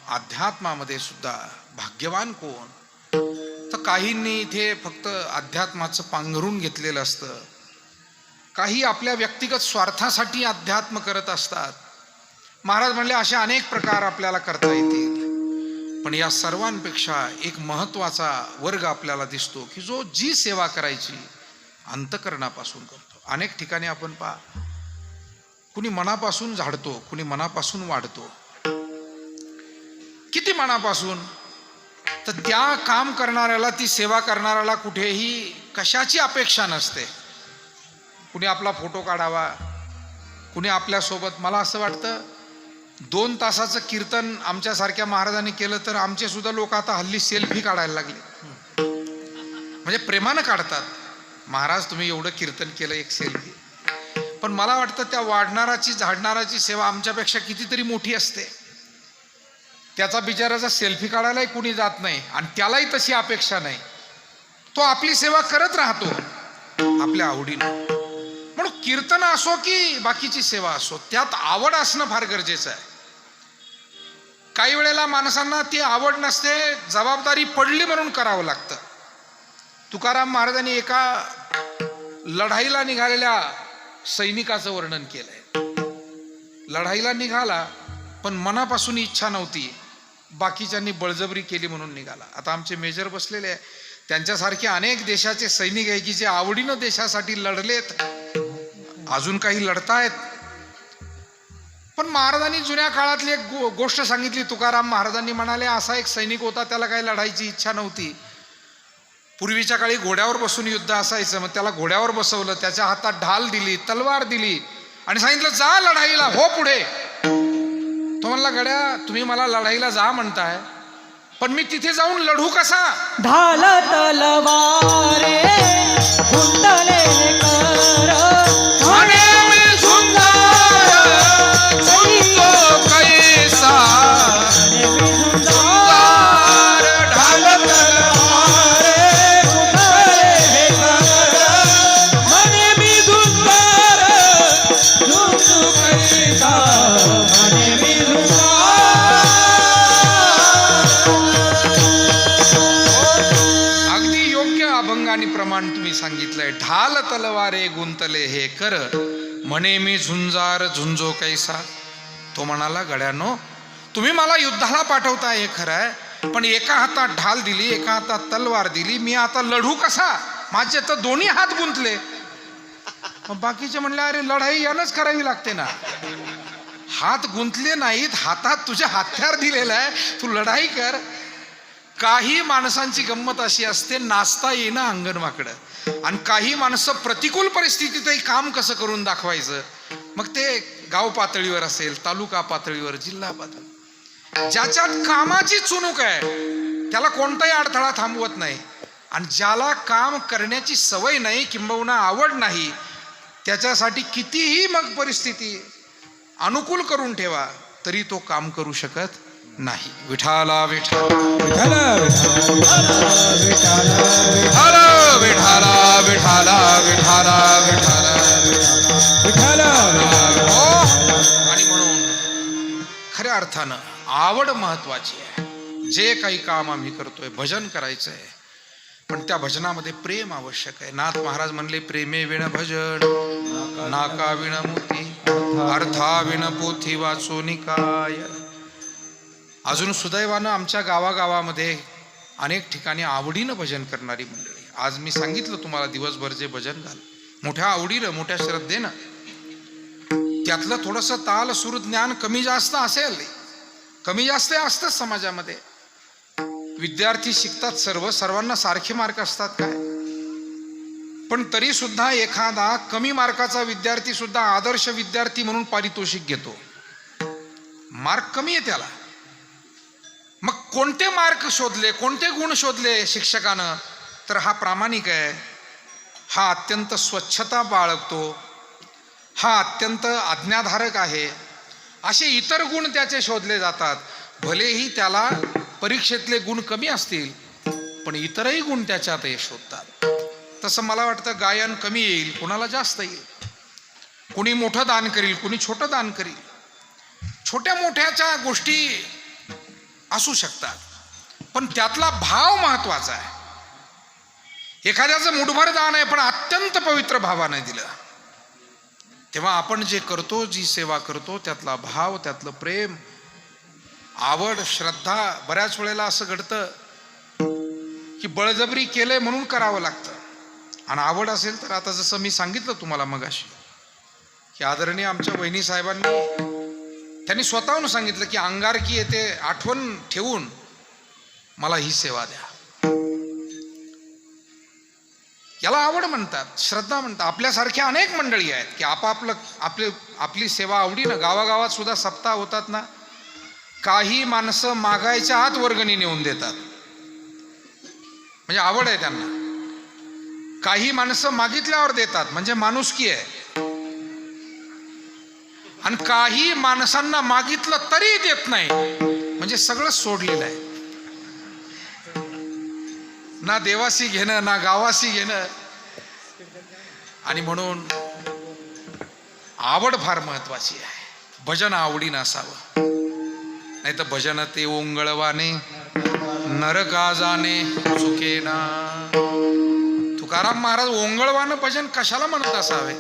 अध्यात्मामध्ये सुद्धा भाग्यवान कोण, तर काहींनी इथे फक्त अध्यात्माचं पांघरून घेतलेलं असतं, काही आपल्या व्यक्तिगत स्वार्थासाठी अध्यात्म करत असतात. महाराज म्हणले असे अनेक प्रकार आपल्याला करता येतील, पण या सर्वांपेक्षा एक महत्वाचा वर्ग आपल्याला दिसतो की जो जी सेवा करायची अंतःकरणापासून करतो. अनेक ठिकाणी आपण पहा, कुणी मनापासून झाडतो, कुणी मनापासून वाढतो. किती मनापासून, तर त्या काम करणाऱ्याला, ती सेवा करणाऱ्याला कुठेही कशाची अपेक्षा नसते. कुणी आपला फोटो काढावा, कुणी आपल्यासोबत. मला असं वाटतं 2 तासाचं कीर्तन आमच्यासारख्या महाराजांनी केलं तर आमचे सुद्धा लोक आता हल्ली सेल्फी काढायला लागले. म्हणजे प्रेमानं काढतात. महाराज तुम्ही एवढं कीर्तन केलं, एक सेल्फी. पण मला वाटतं त्या वाढणाराची, झाडणाराची सेवा आमच्यापेक्षा कितीतरी मोठी असते. त्याचा बिचाराचा सेल्फी काढायलाही कुणी जात नाही, आणि त्यालाही तशी अपेक्षा नाही. तो आपली सेवा करत राहतो आपल्या आवडीनं. म्हणून कीर्तन असो की बाकीची सेवा असो, त्यात आवड असणं फार गरजेचं आहे. काही वेळेला माणसांना ती आवड नसते, जबाबदारी पडली म्हणून करावं लागतं. तुकाराम महाराजांनी एका लढाईला निघालेल्या सैनिकाचं वर्णन केलंय. लढाईला निघाला पण मनापासून इच्छा नव्हती, बाकीच्यांनी बळजबरी केली म्हणून निघाला. आता आमचे मेजर बसलेले आहे, त्यांच्यासारखे अनेक देशाचे सैनिक आहे की जे आवडीनं देशासाठी लढलेत, अजून काही लढतायत. पण महाराजांनी जुन्या काळातली एक गोष्ट सांगितली. तुकाराम महाराजांनी म्हणाले, असा एक सैनिक होता, त्याला काही लढायची इच्छा नव्हती. पूर्वीच्या काळी घोड्यावर बसून युद्ध असायचं, मग त्याला घोड्यावर बसवलं, त्याच्या हातात ढाल दिली, तलवार दिली, आणि सांगितलं जा लढाईला, हो पुढे. तो म्हणला, गड्या तुम्ही मला लढाईला जा म्हणताय, पण मी तिथे जाऊन लढू कसा? ढाल तलवारे कुंडले कर तलवारे गुंतले हे कर, म्हणे मी झुंजार झुंजो कैसा. तो म्हणाला, गड्यानो तुम्ही मला युद्धाला पाठवताय हे खरं आहे, पण एका हातात ढाल दिली, एका हातात तलवार दिली, मी आता लढू कसा? माझे तर दोन्ही हात गुंतले. मग बाकीचे म्हणले, अरे लढाई यानंच करावी लागते ना, हात गुंतले नाहीत, हातात तुझ्या हत्यार दिलेलं आहे, तू लढाई कर. काही माणसांची गंमत अशी असते, नाचता येईना अंगणवाकडं, आणि काही माणसं प्रतिकूल परिस्थितीतही काम कसं करून दाखवायचं, मग ते गाव पातळीवर असेल, तालुका पातळीवर, जिल्हा पातळी, ज्याच्यात कामाची चुणूक आहे त्याला कोणताही अडथळा थांबवत नाही, आणि ज्याला काम करण्याची सवय नाही किंबहुना आवड नाही, त्याच्यासाठी कितीही मग परिस्थिती अनुकूल करून ठेवा तरी तो काम करू शकत नाही. विठाला विठा विठ्ठल विठ्ठल विठाला विठाला विठाला विठाला विठाला. आणि म्हणून खऱ्या अर्थानं आवड महत्वाची आहे. जे काही काम आम्ही करतोय, भजन करायचं आहे, पण त्या भजनामध्ये प्रेम आवश्यक आहे. नाथ महाराज म्हणले, प्रेमे विण भजन नाका विण मोती, अर्था विण पोथी वाचोनी काय. अजून सुदैवानं आमच्या गावागावामध्ये अनेक ठिकाणी आवडीनं भजन करणारी मंडळी. आज मी सांगितलं तुम्हाला दिवसभर जे भजन झालं, मोठ्या आवडीनं, मोठ्या श्रद्धेनं. त्यातलं थोडंसं ताल सूर ज्ञान कमी जास्त असेल, कमी जास्त असतं समाजामध्ये. विद्यार्थी शिकतात, सर्वांना सारखे मार्क असतात काय? पण तरी सुद्धा एखादा कमी मार्काचा विद्यार्थी सुद्धा आदर्श विद्यार्थी म्हणून पारितोषिक घेतो. मार्क कमी आहे त्याला, मग कोणते मार्क शोधले, कोणते गुण शोधले शिक्षकानं? तर हा प्रामाणिक आहे, हा अत्यंत स्वच्छता बाळगतो, हा अत्यंत आज्ञाधारक आहे, असे इतर गुण त्याचे शोधले जातात. भलेही त्याला परीक्षेतले गुण कमी असतील, पण इतरही गुण त्याच्यात शोधतात. तसं मला वाटतं गायन कमी येईल, कोणाला जास्त येईल. कोणी मोठं दान करील, कोणी छोटं दान करील. छोट्या मोठ्याच्या गोष्टी असू शकतात, पण त्यातला भाव महत्वाचा आहे. एखाद्याचं मुठभर दान आहे पण अत्यंत पवित्र भावाने दिलं, तेव्हा आपण जे करतो, जी सेवा करतो, त्यातला भाव, त्यातलं प्रेम, आवड, श्रद्धा. बऱ्याच वेळेला असं घडतं की बळजबरी केलंय म्हणून करावं लागतं, आणि आवड असेल तर, आता जसं मी सांगितलं तुम्हाला मगाशी की आदरणीय आमच्या वहिनी साहेबांनी, त्यांनी स्वतःहून सांगितलं की अंगारकी येथे आठवण ठेवून मला ही सेवा द्या. याला आवड म्हणतात, श्रद्धा म्हणतात. आपल्यासारख्या अनेक मंडळी आहेत की आपली सेवा आवडीनं, गावागावात सुद्धा सप्ताह होतात ना, काही माणसं मागायच्या आत वर्गणी नेऊन देतात, म्हणजे आवड आहे त्यांना. काही माणसं मागितल्यावर देतात, म्हणजे माणुसकी आहे. आणि काही माणसांना मागितलं तरी देत नाही, म्हणजे सगळं सोडलेलं आहे. ना देवासी घेणं, ना गावासी घेणं. आणि म्हणून आवड फार महत्वाची आहे. भजन आवडीनं असावं, नाही तर भजन ते ओंगळवाने नरका जाणे चुकेना. तुकाराम महाराज ओंगळवानं भजन कशाला म्हणत असावे?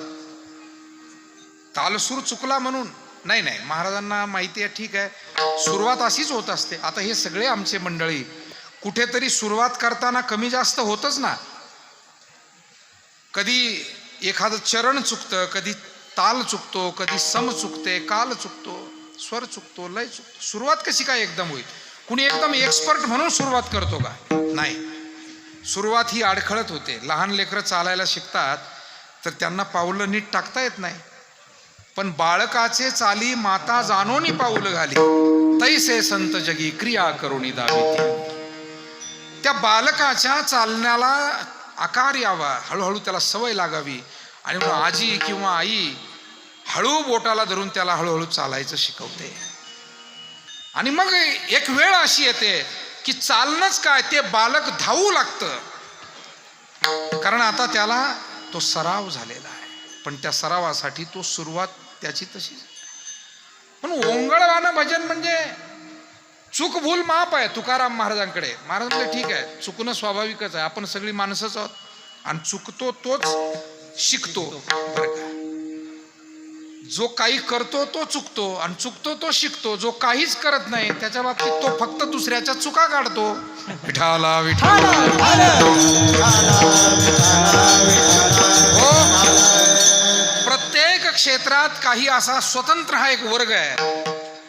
तालसूर चुकला म्हणून नाही. महाराजांना माहिती आहे, ठीक आहे, सुरुवात अशीच होत असते. आता हे सगळे आमचे मंडळी कुठेतरी सुरुवात करताना कमी जास्त होतच ना. कधी एखादं चरण चुकतं, कधी ताल चुकतो, कधी सम चुकते, काल चुकतो, स्वर चुकतो, लय चुकतो. सुरुवात कशी काय एकदम होईल? कुणी एकदम एक्सपर्ट म्हणून सुरुवात करतो का? नाही. सुरुवात ही अडखळत होते. लहान लेकरं चालायला शिकतात तर त्यांना पाऊलं नीट टाकता येत नाही, पण बाळकाचे चाली माता जाणोनी पाऊल घाली, तैसे संत जगी क्रिया करुणी दाविती. त्या बालकाच्या चालण्याला आकार यावा, हळूहळू त्याला सवय लागावी, आणि म्हणून आजी किंवा आई हळू बोटाला धरून त्याला हळूहळू चालायचं शिकवते. आणि मग एक वेळ अशी येते की चालणंच काय, ते बालक धावू लागतं, कारण आता त्याला तो सराव झालेला आहे. पण त्या सरावासाठी तो सुरुवात त्याची तशी. म्हणून ओंगळवानं भजन म्हणजे चूक भूल माप आहे तुकाराम महाराजांकडे. महाराज म्हणजे ठीक आहे, चुकणं स्वाभाविकच आहे, आपण सगळी माणसंच आहोत, आणि चुकतो तोच शिकतो. बरं का, जो काही करतो तो चुकतो आणि चुकतो तो शिकतो. जो काहीच करत नाही त्याच्या बाबतीत तो फक्त दुसऱ्याच्या चुका काढतो. विठाला विठाला हो, प्रत्येक क्षेत्रात काही असा स्वतंत्र हा एक वर्ग आहे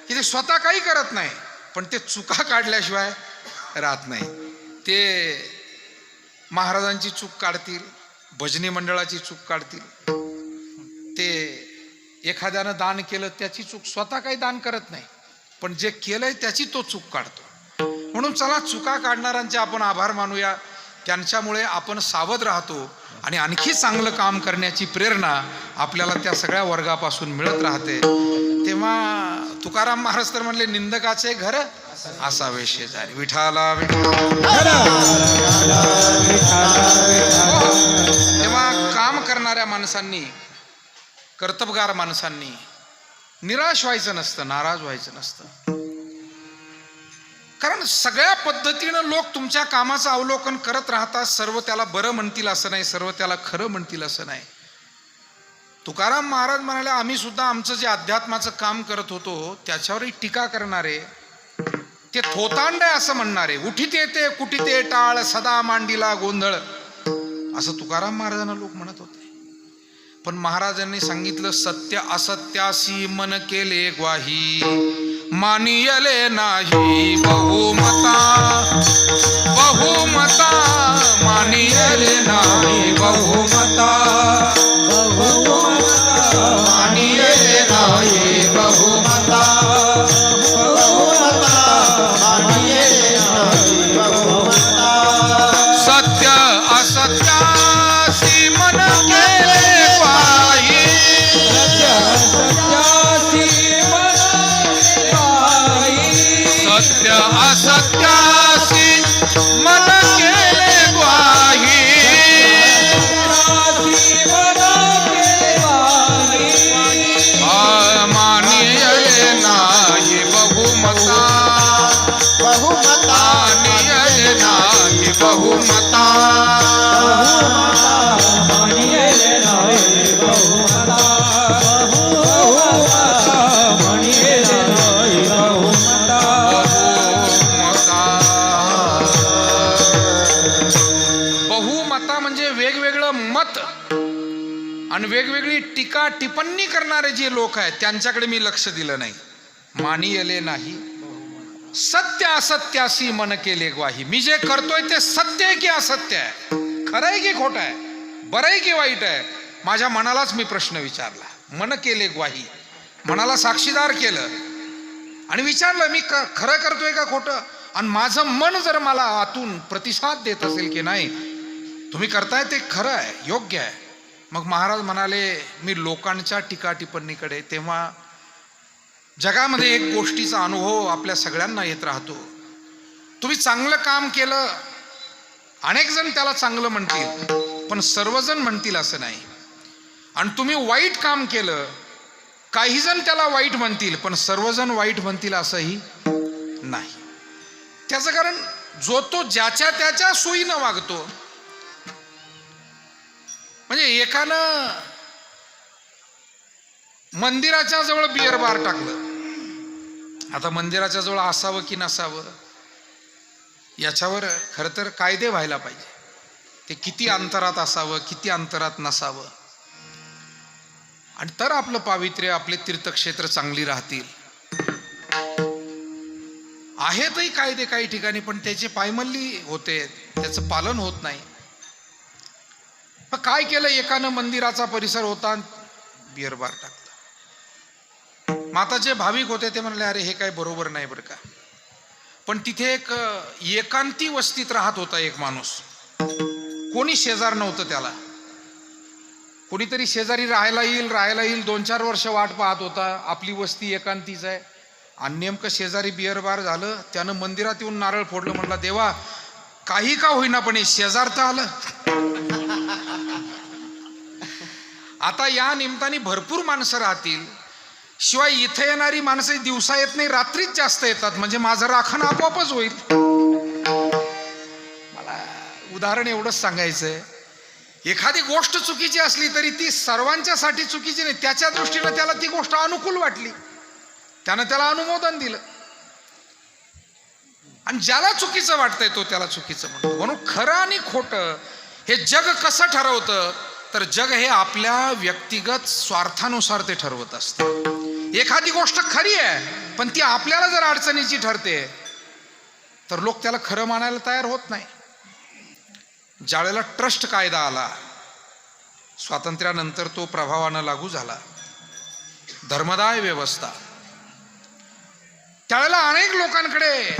की ते स्वतः काही करत नाही पण ते चुका काढल्याशिवाय राहत नाही. ते महाराजांची चूक काढतील, भजनी मंडळाची चूक काढतील, ते एखाद्यानं दान केलं त्याची चूक, स्वतः काही दान करत नाही पण जे केलंय त्याची तो चूक काढतो. म्हणून चला चुका काढणाऱ्यांचे आपण आभार मानूया. त्यांच्यामुळे आपण सावध राहतो आणि आणखी चांगलं काम करण्याची प्रेरणा आपल्याला त्या सगळ्या वर्गापासून मिळत राहते. तेव्हा तुकाराम महाराज तर म्हणले, निंदकाचे घर असावे शेजारी. विठाला विठाला. तेव्हा काम करणाऱ्या माणसांनी, कर्तबगार माणसांनी निराश व्हायचं नसतं, नाराज व्हायचं नसतं. कारण सगळ्या पद्धतीनं लोक तुमच्या कामाचं अवलोकन करत राहतात. सर्व त्याला बरं म्हणतील असं नाही, सर्व त्याला खरं म्हणतील असं नाही. तुकाराम महाराज म्हणाले, आम्ही सुद्धा आमचं जे अध्यात्माचं काम करत होतो त्याच्यावरही टीका करणारे, ते थोतांड आहे असं म्हणणारे, उठीत येते कुठीत ये टाळ, सदा मांडीला गोंधळ, असं तुकाराम महाराजांना लोक म्हणत होते. पण महाराजांनी सांगितलं, सत्य असत्यासी मन केले ग्वाही, मानियले नाही बहुमता, बहुमता मानियले नाही बहुमता, मानियले नाही बहुमता, मानियले नाही बहुमता. सत्य असत्यासी मन केले ग्वाही, सत्य असत्यासी मन केले ग्वाही, मानियले नाही बहुमता, बहुमता मानियले नाही बहुमता. बहुमता म्हणजे वेगवेगळं मत आणि वेगवेगळी टीका टिप्पणी करणारे जे लोक आहेत त्यांच्याकडे मी लक्ष दिलं नाही. मानियले नाही, सत्य असत्यासी मन केले ग्वाही. मी जे करतोय ते सत्य आहे की असत्य आहे, खरं आहे की खोटं आहे, बरं आहे की वाईट आहे, माझ्या मनालाच मी प्रश्न विचारला. मन केले ग्वाही, मनाला साक्षीदार केलं आणि विचारलं, मी खरं करतोय का खोटं. आणि माझं मन जर मला आतून प्रतिसाद देत असेल की नाही तुम्ही करताय ते खरं आहे, योग्य आहे, मग महाराज म्हणाले, मी लोकांच्या टीका टिप्पणीकडे. तेव्हा जगामध्ये एक गोष्टीचा अनुभव आपल्या सगळ्यांना येत राहतो. तुम्ही चांगलं काम केलं, अनेक जण त्याला चांगलं म्हणतील पण सर्वजण म्हणतील असं नाही. आणि तुम्ही वाईट काम केलं, काही जण त्याला वाईट म्हणतील पण सर्वजण वाईट म्हणतील असंही नाही. त्याचं कारण जो तो ज्याच्या त्याच्या सोयीनं वागतो. म्हणजे एकानं मंदिराच्या जवळ बिअर बार टाकलं, आता मंदिराच्या जवळ असावं की नसावं याच्यावर खरं तर कायदे व्हायला पाहिजे. ते किती अंतरात असावं, किती अंतरात नसावं, आणि तर आपलं पावित्र्य, आपले तीर्थक्षेत्र चांगली राहतील. आहेतही कायदे काही ठिकाणी पण त्याची पायमल्ली होते, त्याचं पालन होत नाही. काय केलं, एकानं मंदिराचा परिसर होता बिअर बार टाकला. माता जे भाविक होते ते म्हणले, अरे हे काय बरोबर नाही बरं का. पण तिथे एक एकांती वस्तीत राहत होता एक माणूस, कोणी शेजार नव्हतं त्याला. कोणीतरी शेजारी राहायला येईल 2-4 वर्ष वाट पाहत होता. आपली वस्ती एकांतीच आहे आणि नेमकं शेजारी बिअर बार झालं. त्यानं मंदिरात येऊन नारळ फोडलं, म्हणला, देवा काही का होईना पण हे शेजार तर आलं. आता या निमित्ताने भरपूर माणसं राहतील, शिवाय इथे येणारी माणसं दिवसा येत नाही, रात्रीच जास्त येतात, म्हणजे माझं राखण आपोआपच होईल. मला उदाहरण एवढंच सांगायचंय एखादी गोष्ट चुकीची असली तरी ती सर्वांच्यासाठी चुकीची नाही, त्याच्या दृष्टीनं त्याला ती गोष्ट अनुकूल वाटली, त्यानं त्याला अनुमोदन दिलं. आणि ज्याला चुकीचं वाटतंय तो त्याला चुकीचं म्हणतो. म्हणून खरं आणि खोटं हे जग कसं ठरवतं, तर जग हे आपल्या व्यक्तिगत स्वार्थानुसार ते ठरवत असतं. एखादी गोष्ट खरी आहे पण ती आपल्याला जर अडचणीची ठरते तर लोक त्याला खरं मानायला तयार होत नाही. ज्यावेळेला ट्रस्ट कायदा आला, स्वातंत्र्यानंतर तो प्रभावानं लागू झाला, धर्मदाय व्यवस्था, त्यावेळेला अनेक लोकांकडे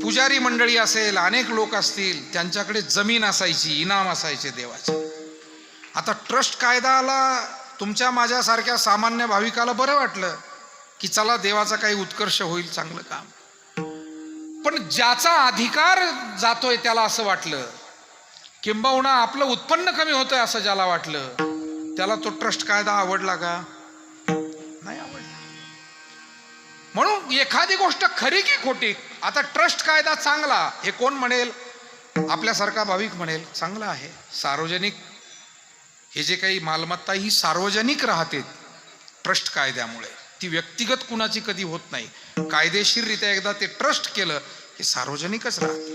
पुजारी मंडळी असेल, अनेक लोक असतील, त्यांच्याकडे जमीन असायची, इनाम असायचे देवाचे. आता ट्रस्ट कायदा आला, तुमच्या माझ्यासारख्या सामान्य भाविकाला बरं वाटलं की चला देवाचा काही उत्कर्ष होईल, चांगलं काम. पण ज्याचा अधिकार जातोय त्याला असं वाटलं, किंबहुना आपलं उत्पन्न कमी होतंय असं ज्याला वाटलं, त्याला तो ट्रस्ट कायदा आवडला का? नाही आवडला. म्हणून एखादी गोष्ट खरी की खोटी, आता ट्रस्ट कायदा चांगला हे कोण म्हणेल? आपल्यासारखा भाविक म्हणेल चांगला आहे. सार्वजनिक हे जे काही मालमत्ता ही सार्वजनिक राहते ट्रस्ट कायद्यामुळे, ती व्यक्तिगत कुणाची कधी होत नाही. कायदेशीररित्या एकदा ते ट्रस्ट केलं हे सार्वजनिकच राहते.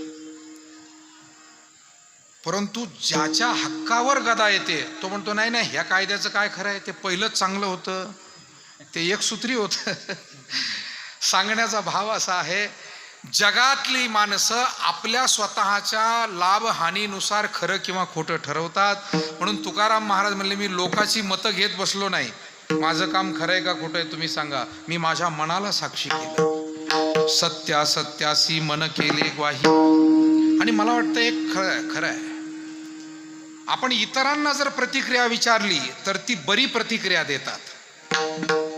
परंतु ज्याच्या हक्कावर गदा येते तो म्हणतो नाही नाही, ह्या कायद्याचं काय खरं आहे, ते पहिलंच चांगलं होतं, ते एक सूत्री होतं. सांगण्याचा भाव असा आहे, जगातली माणसं आपल्या स्वतःच्या लाभ हानीनुसार खरं किंवा खोटं ठरवतात. म्हणून तुकाराम महाराज म्हणले, मी लोकाची मतं घेत बसलो नाही, माझं काम खरं आहे का खोटं आहे तुम्ही सांगा, मी माझ्या मनाला साक्षी केलं. सत्यासत्यासी मन केले ग्वाही. आणि मला वाटतं एक खरं आहे, आपण इतरांना जर प्रतिक्रिया विचारली तर ती बरी प्रतिक्रिया देतात.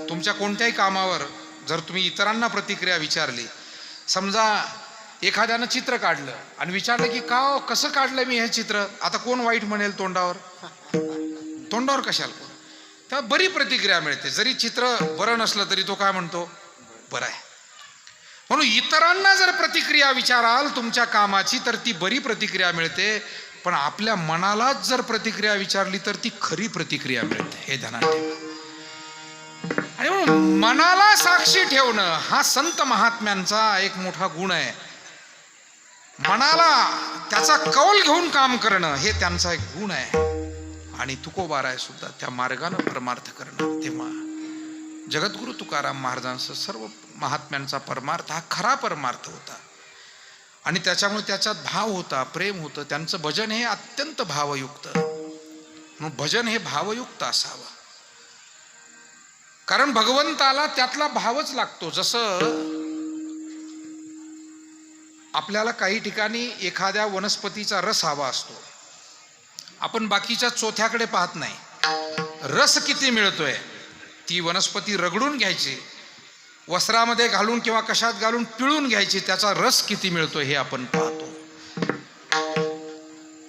तुमच्या कोणत्याही कामावर जर तुम्ही इतरांना प्रतिक्रिया विचारली, समजा एखाद्यानं चित्र काढलं आणि विचारलं की का कसं काढलं मी हे चित्र, आता कोण वाईट म्हणेल तोंडावर? तोंडावर कशाला कोण? तेव्हा बरी प्रतिक्रिया मिळते. जरी चित्र बरं नसलं तरी तो काय म्हणतो? बरं आहे. म्हणून इतरांना जर प्रतिक्रिया विचाराल तुमच्या कामाची तर ती बरी प्रतिक्रिया मिळते, पण आपल्या मनालाच जर प्रतिक्रिया विचारली तर ती खरी प्रतिक्रिया मिळते, हे ध्यानात ठेवा. आणि म्हणून मनाला साक्षी ठेवणं हा संत महात्म्यांचा एक मोठा गुण आहे. मनाला त्याचा कौल घेऊन काम करणं हे त्यांचा एक गुण आहे. आणि तुकोबाराय सुद्धा त्या मार्गानं परमार्थ करणं. तेव्हा जगद्गुरु तुकाराम महाराजांचा सर्व महात्म्यांचा परमार्थ हा खरा परमार्थ होता. आणि त्याच्यामुळे त्याच्यात भाव होता, प्रेम होतं. त्यांचं भजन हे अत्यंत भावयुक्त. म्हणून भजन हे भावयुक्त असावं, कारण भगवंताला त्यातला भावच लागतो. जसं आपल्याला काही ठिकाणी एखाद्या वनस्पतीचा रस हवा असतो, आपण बाकीच्या चोथ्याकडे पाहत नाही, रस किती मिळतोय ती वनस्पती रगडून घ्यायची, वस्त्रामध्ये घालून किंवा कशात घालून पिळून घ्यायची, त्याचा रस किती मिळतोय हे आपण पाहतो.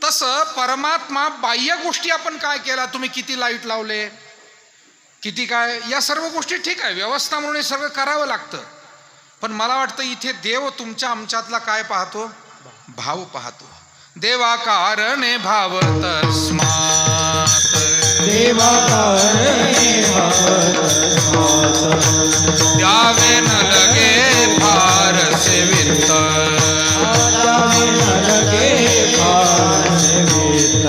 तसं परमात्मा बाह्य गोष्टी आपण काय केला, तुम्ही किती लाईट लावले, किती काय, या सर्व गोष्टी ठीक आहे, व्यवस्था म्हणून हे सगळं करावं लागतं. पण मला वाटतं इथे देव तुमच्या आमच्यातला काय पाहतो? भाव पाहतो. देवा कारणे भाव तस्मात्, देवा कारणे भाव तस्मात्, द्यावे न लगे फार सेवित, द्यावे न लगे फार सेवित,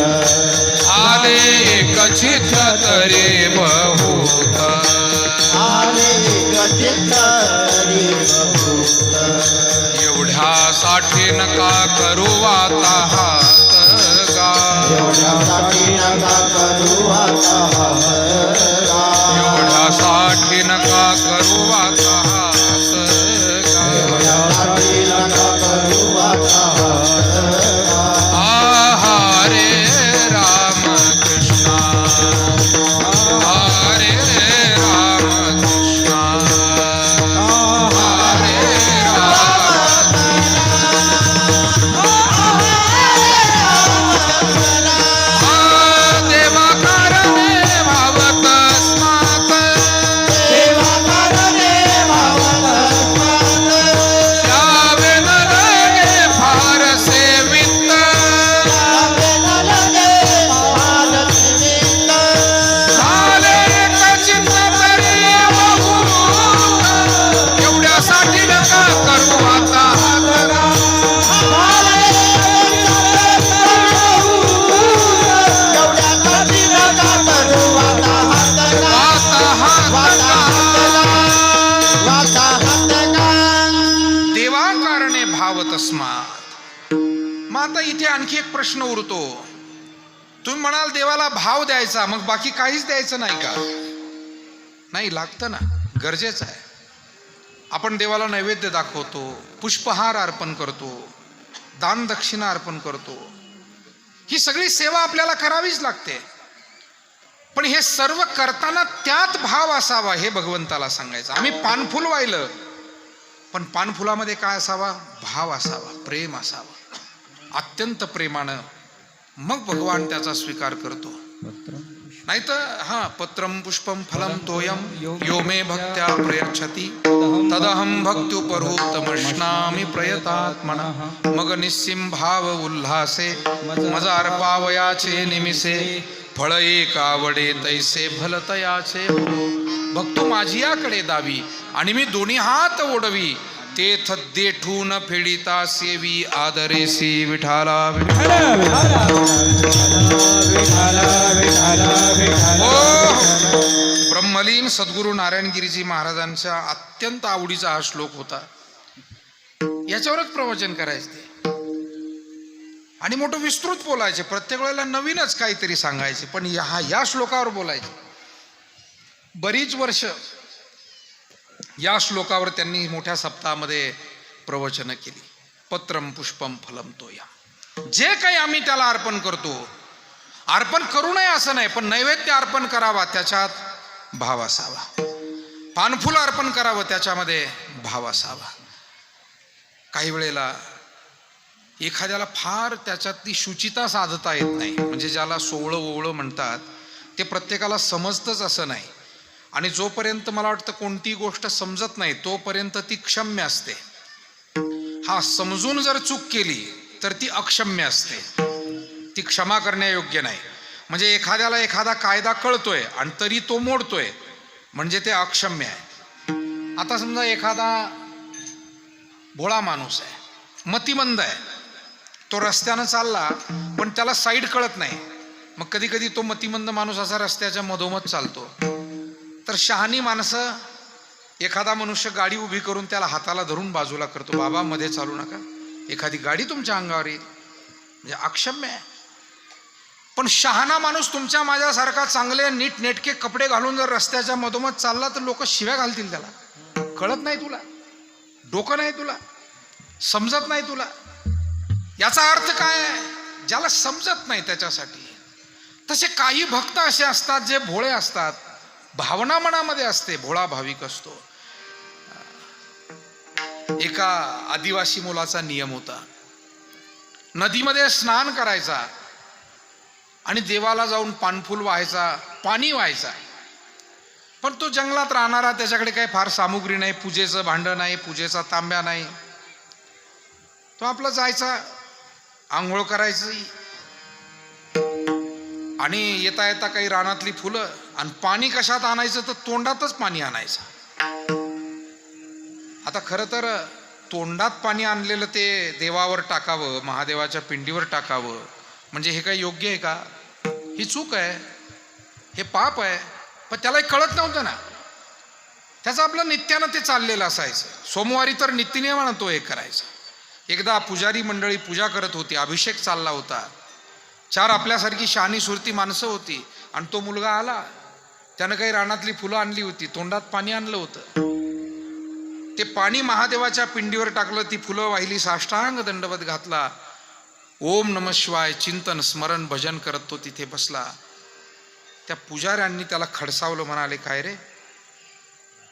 आले एकचित तरी बहुत, आले गचित तरी बहुत, एवढ्यासाठी नका करू आता हात गा, एवढ्यासाठी नका करू आता हात गा, एवढ्यासाठी नका करू आता हात गा, एवढ्यासाठी नका करू आता हात गा. हरे राम कृष्ण, हरे राम कृष्ण, हरे राम. देवा कारणे भाव आणखी एक प्रश्न उरतो. तुम्ही म्हणाल देवाला भाव द्यायचा, मग बाकी काहीच द्यायचं नाही का? नाही, लागतं ना, गरजेचं आहे. आपण देवाला नैवेद्य दाखवतो, पुष्पहार अर्पण करतो, दान दक्षिणा अर्पण करतो. ही सगळी सेवा आपल्याला करावीच लागते. पण हे सर्व करताना त्यात भाव असावा हे भगवंताला सांगायचं. आम्ही पानफुल वाहिलं, पण पानफुलामध्ये काय असावा? भाव असावा, प्रेम असावा. अत्यंत प्रेमानं मग भगवान त्याचा स्वीकार करतो. नाही तर पत्रम पुष्पम फलम तोयम यो मे भक्त्या प्रयच्छति तदहम भक्त्युपरोत्तमश्नामि प्रयतात्मना मग निस्सिम भाव उल्हासे मज अर्पावयाचे निमिसे फळ एक आवडे तैसे भलतयाचे हो. भक्तो माझियाकडे दावी आणि मी दोन्ही हात ओढवी तेथ देठून फेडिता सेवी आदरेसी विठाला ब्रह्मलीन सद्गुरू नारायणगिरीजी महाराजांचा अत्यंत आवडीचा हा श्लोक होता. याच्यावरच प्रवचन करायचे ते आणि मोठं विस्तृत बोलायचे. प्रत्येक वेळेला नवीनच काहीतरी सांगायचे, पण या श्लोकावर बोलायचे. बरीच वर्ष या श्लोकावर त्यांनी मोठ्या सप्ताहामध्ये प्रवचनं केली. पत्रम पुष्पम फलम तोयम. जे काही आम्ही त्याला अर्पण करतो, अर्पण करू नये असं नाही, पण नैवेद्य अर्पण करावा, त्याच्यात भाव असावा. पानफुल अर्पण करावं, त्याच्यामध्ये भाव असावा. काही वेळेला एखाद्याला फार त्याच्यातली शुचिता साधता येत नाही, म्हणजे ज्याला सोवळं ओवळं म्हणतात, ते प्रत्येकाला समजतंच असं नाही. आणि जोपर्यंत मला वाटतं कोणती गोष्ट समजत नाही तोपर्यंत ती क्षम्य असते. समजून जर चूक केली तर ती अक्षम्य असते, ती क्षमा करण्यायोग्य नाही. म्हणजे एखाद्याला एखादा कायदा कळतोय आणि तरी तो मोडतोय, म्हणजे ते अक्षम्य आहे. आता समजा एखादा भोळा माणूस आहे, मतिमंद आहे, तो रस्त्यानं चालला पण त्याला साईड कळत नाही. मग कधी कधी तो मतिमंद माणूस असा रस्त्याच्या मधोमध चालतो. तर शहाणी माणसं, एखादा मनुष्य गाडी उभी करून त्याला हाताला धरून बाजूला करतो, बाबा मध्ये चालू नका, एखादी गाडी तुमच्या अंगावर येईल. म्हणजे अक्षम्य आहे. पण शहाणा माणूस तुमच्या माझ्यासारखा चांगले नीट नेटके कपडे घालून जर रस्त्याच्या मधोमध चालला तर लोक शिव्या घालतील त्याला. कळत नाही तुला, डोकं नाही तुला, समजत नाही तुला. याचा अर्थ काय आहे? ज्याला समजत नाही त्याच्यासाठी. तसे काही भक्त असे असतात जे भोळे असतात, भावना मनामध्ये असते, भोळा भाविक असतो. एका आदिवासी मुलाचा नियम होता, नदीमध्ये स्नान करायचा आणि देवाला जाऊन पानफुल व्हायचा, पाणी व्हायचा. पण तो जंगलात राहणारा, त्याच्याकडे काही फार सामुग्री नाही, पूजेचं भांडं नाही, पूजेचा तांब्या नाही. तो आपला जायचा, आंघोळ करायची आणि येता येता काही रानातली फुलं, आणि पाणी कशात आणायचं तर तोंडातच पाणी आणायचं. आता खरं तर तोंडात पाणी आणलेलं ते देवावर टाकावं, महादेवाच्या पिंडीवर टाकावं, म्हणजे हे काही योग्य आहे का? ही चूक आहे, हे पाप आहे. पण त्याला कळत नव्हतं ना. त्याचं आपलं नित्यानं ते चाललेलं असायचं. सोमवारी तर नित्यनियमानं तो हे करायचा. एकदा पुजारी मंडळी पूजा करत होती, अभिषेक चालला होता. 4 आपल्यासारखी शहाणी सुरती माणसं होती आणि तो मुलगा आला. त्यानं काही रानातली फुलं आणली होती, तोंडात पाणी आणलं होतं. ते पाणी महादेवाच्या पिंडीवर टाकलं, ती फुलं वाहिली, साष्टांग दंडवत घातला, ओम नमः शिवाय चिंतन स्मरण भजन करत तो तिथे बसला. त्या पुजाऱ्यांनी त्याला खडसावलं, म्हणाले, काय रे,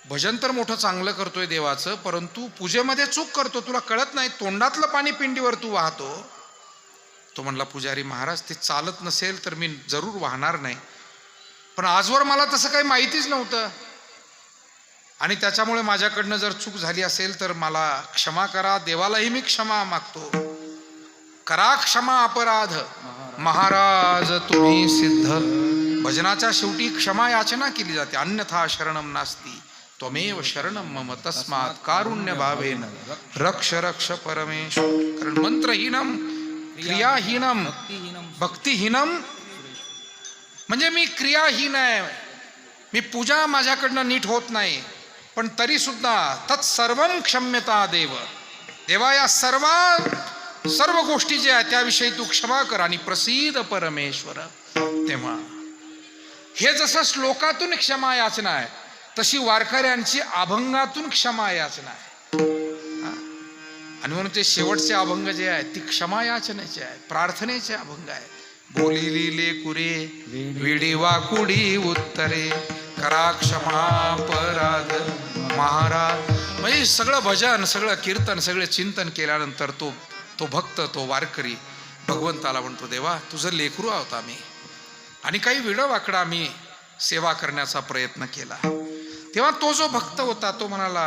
भजन तर मोठं चांगलं करतोय देवाचं, परंतु पूजेमध्ये चूक करतो, तुला कळत नाही, तोंडातलं पाणी पिंडीवर तू वाहतो. तो म्हणला, पुजारी महाराज, ते चालत नसेल तर मी जरूर वाहणार नाही, पण आजवर मला तसं काही माहितीच नव्हतं आणि त्याच्यामुळे माझ्याकडनं जर चूक झाली असेल तर मला क्षमा करा. देवालाही मी क्षमा मागतो, करा क्षमा अपराध महाराज तुम्ही सिद्ध. भजनाच्या शेवटी क्षमा याचना केली जाते. अन्यथा शरणम नास्ती त्वमेव शरणम मम तस्मात् कारुण्य भावेन रक्ष रक्ष परमेश्वर. कारण मंत्रहीनम क्रियाहीनम भक्तिहीनम, म्हणजे मी क्रियाहीन आहे, मी पूजा माझ्याकडनं नीट होत नाही, पण तरी सुद्धा तत्सर्वम क्षम्यता देव. देवा, या सर्व सर्व गोष्टी ज्या आहेत त्याविषयी तू क्षमा कर आणि प्रसिद्ध परमेश्वर. तेव्हा हे जसं श्लोकातून क्षमा याचना आहे तशी वारकऱ्यांची अभंगातून क्षमा याचना आहे. आणि म्हणून ते शेवटचे अभंग जे आहेत ती क्षमा याचनेचे आहेत, प्रार्थनेचे अभंग आहेत. बोलिली लेकुरे विडी वाकुडी उत्तरे करा क्षमा पराध महाराज. म्हणजे सगळं भजन, सगळं कीर्तन, सगळं चिंतन केल्यानंतर तो भक्त, तो वारकरी भगवंताला म्हणतो, देवा तुझं लेकरू आहोत आम्ही आणि काही विडं वाकडं आम्ही सेवा करण्याचा प्रयत्न केला. तेव्हा तो जो भक्त होता तो म्हणाला,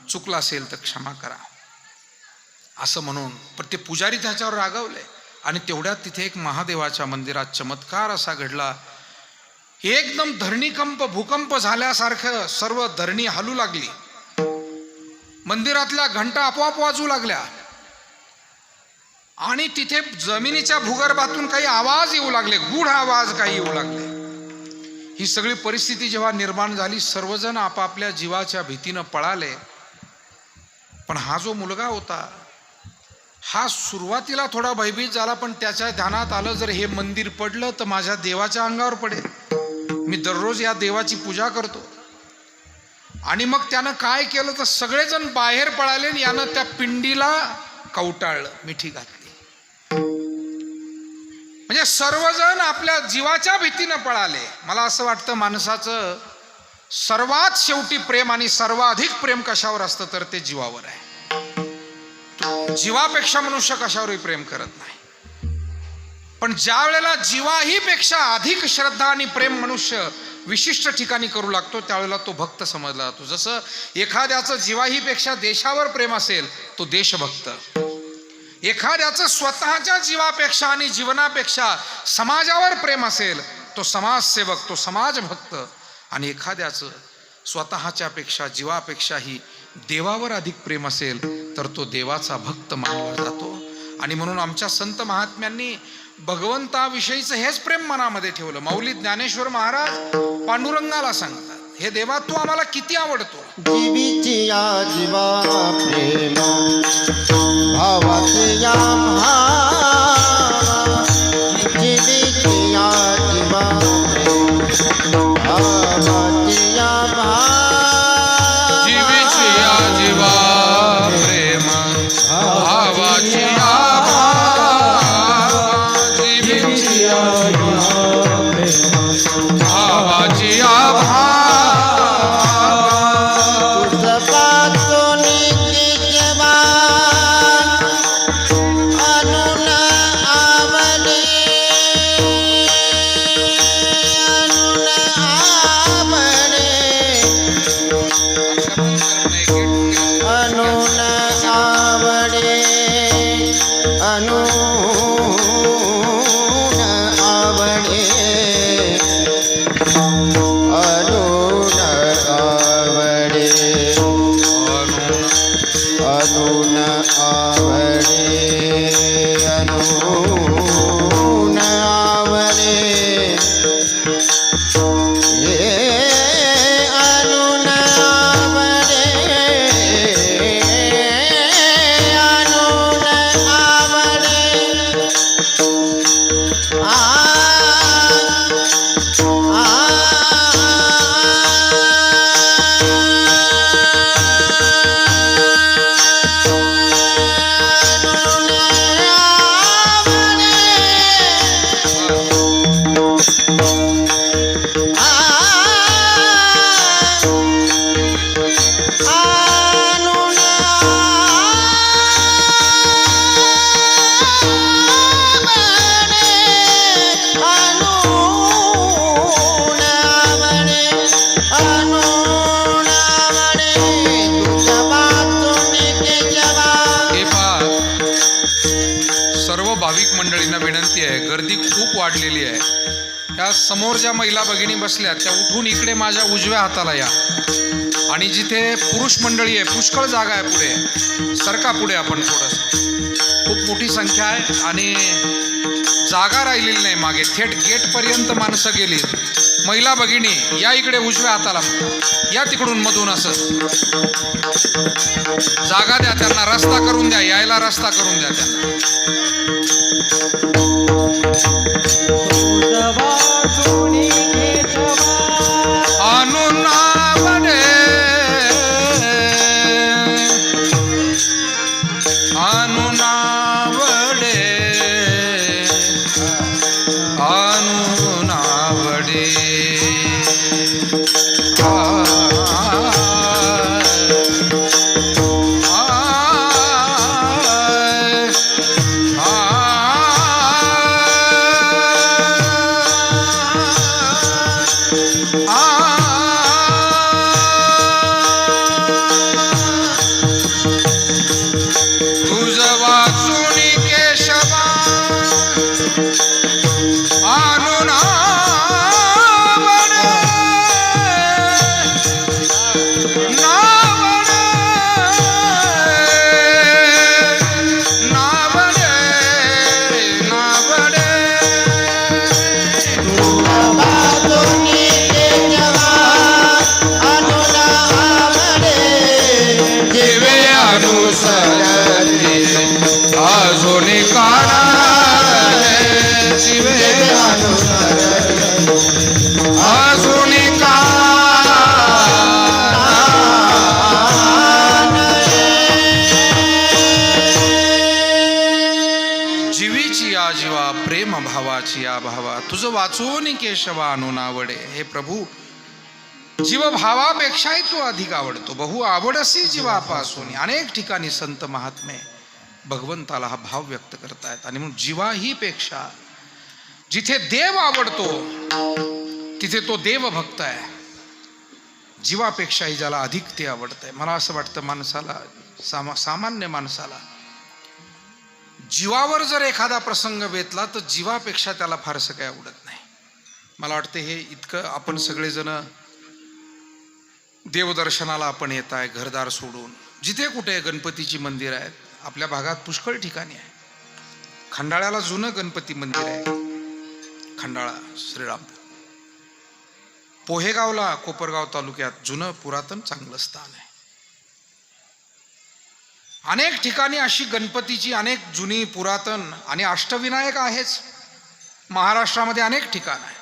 चुकला असेल तर क्षमा करा असं म्हणून. पण ते पुजारी त्याच्यावर रागावले आणि तेवढ्यात तिथे एक महादेवाच्या मंदिरात चमत्कार असा घडला. एकदम धरणीकंप, भूकंप झाल्यासारखं सर्व धरणी हलू लागली. मंदिरातल्या घंटा आपोआप वाजू लागल्या आणि तिथे जमिनीच्या भूगर्भातून काही आवाज येऊ लागले, गूढ आवाज काही येऊ लागले. ही सगळी परिस्थिती जेव्हा निर्माण झाली, सर्वजण आपापल्या जीवाच्या भीतीनं पळाले. पण हा जो मुलगा होता हा सुरुवातीला थोडा भयभीत झाला, पण त्याच्या ध्यानात आलं, जर हे मंदिर पडलं तर माझ्या देवाच्या अंगावर पडेल. मी दररोज या देवाची पूजा करतो. आणि मग त्यानं काय केलं तर सगळेजण बाहेर पळाले आणि यानं त्या पिंडीला कवटाळलं, मिठी घातली. म्हणजे सर्वजण आपल्या जीवाच्या भीतीनं पळाले. मला असं वाटतं माणसाचं सर्वात शेवटी प्रेम आणि सर्वाधिक प्रेम कशावर असतं तर ते जीवावर आहे. जीवापेक्षा मनुष्य कशावरही प्रेम करत नाही. पण ज्या वेळेला जीवाही पेक्षा अधिक श्रद्धा आणि प्रेम मनुष्य विशिष्ट ठिकाणी करू लागतो त्यावेळेला तो भक्त समजला जातो. जसं एखाद्याचं जीवाही पेक्षा देशावर प्रेम असेल तो देशभक्त, एखाद्याचं स्वतःच्या जीवापेक्षा आणि जीवनापेक्षा समाजावर प्रेम असेल तो समाजसेवक, तो समाजभक्त, आणि एखाद्याचं स्वतःच्या पेक्षा जीवापेक्षाही देवावर अधिक प्रेम असेल तर तो देवाचा भक्त मानला जातो. आणि म्हणून आमच्या संत महात्म्यांनी भगवंताविषयीचं हेच प्रेम मनामध्ये ठेवलं. माऊली ज्ञानेश्वर महाराज पांडुरंगाला सांगतात, हे देवा तू आम्हाला किती आवडतो. जीवीची या जीवा प्रेम भावाचे या भावा, जीवीची या जीवा प्रेम भावाचे या भावा, जीवीची या जीवा प्रेम भावाची या भावा, जीवीची या भावाची या भावा. गर्दी खूप वाढलेली आहे. त्या समोर ज्या महिला भगिनी बसल्या त्या उठून इकडे माझ्या उजव्या हाताला या. आणि जिथे पुरुष मंडळी आहे, पुष्कळ जागा आहे पुढे, सरका पुढे आपण थोडंसं. खूप मोठी संख्या आहे आणि जागा राहिलेली नाही मागे. थेट गेटपर्यंत माणसं गेली. महिला भगिनी या इकडे उजव्या हाताला, या तिकडून मधून असं जागा द्या त्यांना, रस्ता करून द्या, यायला रस्ता करून द्या त्यांना. तुझ वाचुनी केशवा आणून आवडे, आणून आवडे, आणून आवडे. जीवा प्रेम भावाची या भावा, तुझं वाचून केशवा आणून आवडे. हे प्रभू, जीव भावापेक्षाही तू अधिक आवडतो. बहु आवडसी जीवापासून. अनेक ठिकाणी संत महात्मे भगवंताला हा भाव व्यक्त करतायत. आणि म्हणून जीवाही पेक्षा जिथे देव आवडतो तिथे तो देव भक्त आहे. जीवापेक्षाही ज्याला अधिक ते आवडतंय. मला असं वाटतं माणसाला, सामान्य माणसाला जीवावर जर एखादा प्रसंग बेतला तर जीवापेक्षा त्याला फारसं काही आवडत नाही. मला वाटतं हे इतकं आपण सगळेजण देवदर्शनाला आपण येत आहे घरदार सोडून. जिथे कुठे गणपतीची मंदिर आहेत आपल्या भागात पुष्कळ ठिकाणी आहे. खंडाळ्याला जुनं गणपती मंदिर आहे, खंडाळा श्रीरामपूर. पोहेगावला कोपरगाव तालुक्यात जुनं पुरातन चांगलं स्थान आहे. अनेक ठिकाणी अशी गणपतीची अनेक जुनी पुरातन आणि अष्टविनायक आहेच. महाराष्ट्रामध्ये अनेक ठिकाण आहे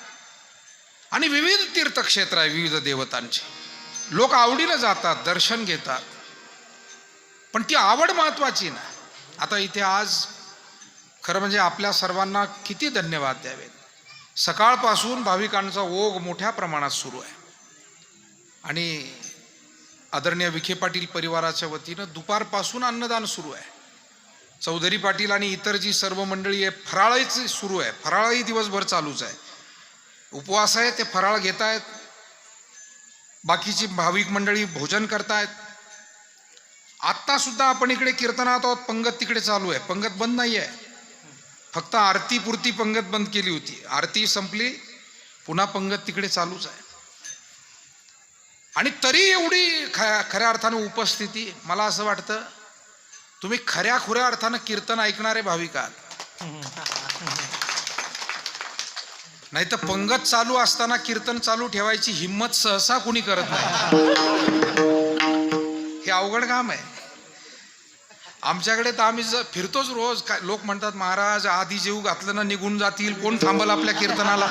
आणि विविध तीर्थक्षेत्र आहे विविध देवतांची. लोक आवडीनं जातात, दर्शन घेतात, पण ती आवड महत्वाची ना. आता इथे आज खरं म्हणजे आपल्या सर्वांना किती धन्यवाद द्यावेत. सकाळपासून भाविकांचा ओघ मोठ्या प्रमाणात सुरू आहे आणि आदरणीय विखे पाटील परिवाराच्या वतीनं दुपारपासून अन्नदान सुरू आहे. चौधरी पाटील आणि इतर जी सर्व मंडळी आहे, फराळच सुरू आहे. फराळही दिवसभर चालूच आहे. उपवास आहे, ते फराळ घेत आहेत. बाकीची भाविक मंडळी भोजन करतायत. आत्ता सुद्धा आपण इकडे कीर्तनात आहोत, पंगत तिकडे चालू आहे. पंगत बंद नाही आहे, फक्त आरतीपुरती पंगत बंद केली होती. आरती संपली, पुन्हा पंगत तिकडे चालूच आहे. आणि तरी एवढी खऱ्या अर्थानं उपस्थिती. मला असं वाटतं तुम्ही खऱ्या खुऱ्या अर्थानं कीर्तन ऐकणारे भाविक आहात. नाही तर पंगत चालू असताना कीर्तन चालू ठेवायची हिम्मत सहसा कुणी करत नाही. हे अवघड काम आहे. आमच्याकडे तर आम्ही फिरतोच रोज. काय लोक म्हणतात, महाराज आधी जेऊ घातलं ना निघून जातील, कोण थांबल आपल्या कीर्तनाला.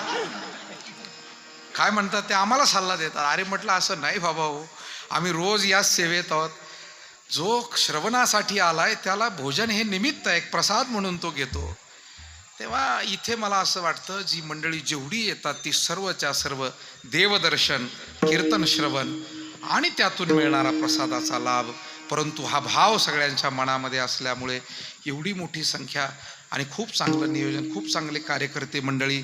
काय म्हणतात ते आम्हाला सल्ला देतात. अरे म्हटलं असं नाही बाबा हो, आम्ही रोज याच सेवेत आहोत. जो श्रवणासाठी आलाय त्याला भोजन हे निमित्त आहे, एक प्रसाद म्हणून तो घेतो. तेव्हा इथे मला असं वाटतं जी मंडळी जेवढी येतात ती सर्वच्या सर्व देवदर्शन, कीर्तन श्रवण आणि त्यातून मिळणारा प्रसादाचा लाभ. परंतु हा भाव सगळ्यांच्या मनामध्ये असल्यामुळे एवढी मोठी संख्या आणि खूप चांगलं नियोजन, खूप चांगले कार्यकर्ते मंडळी,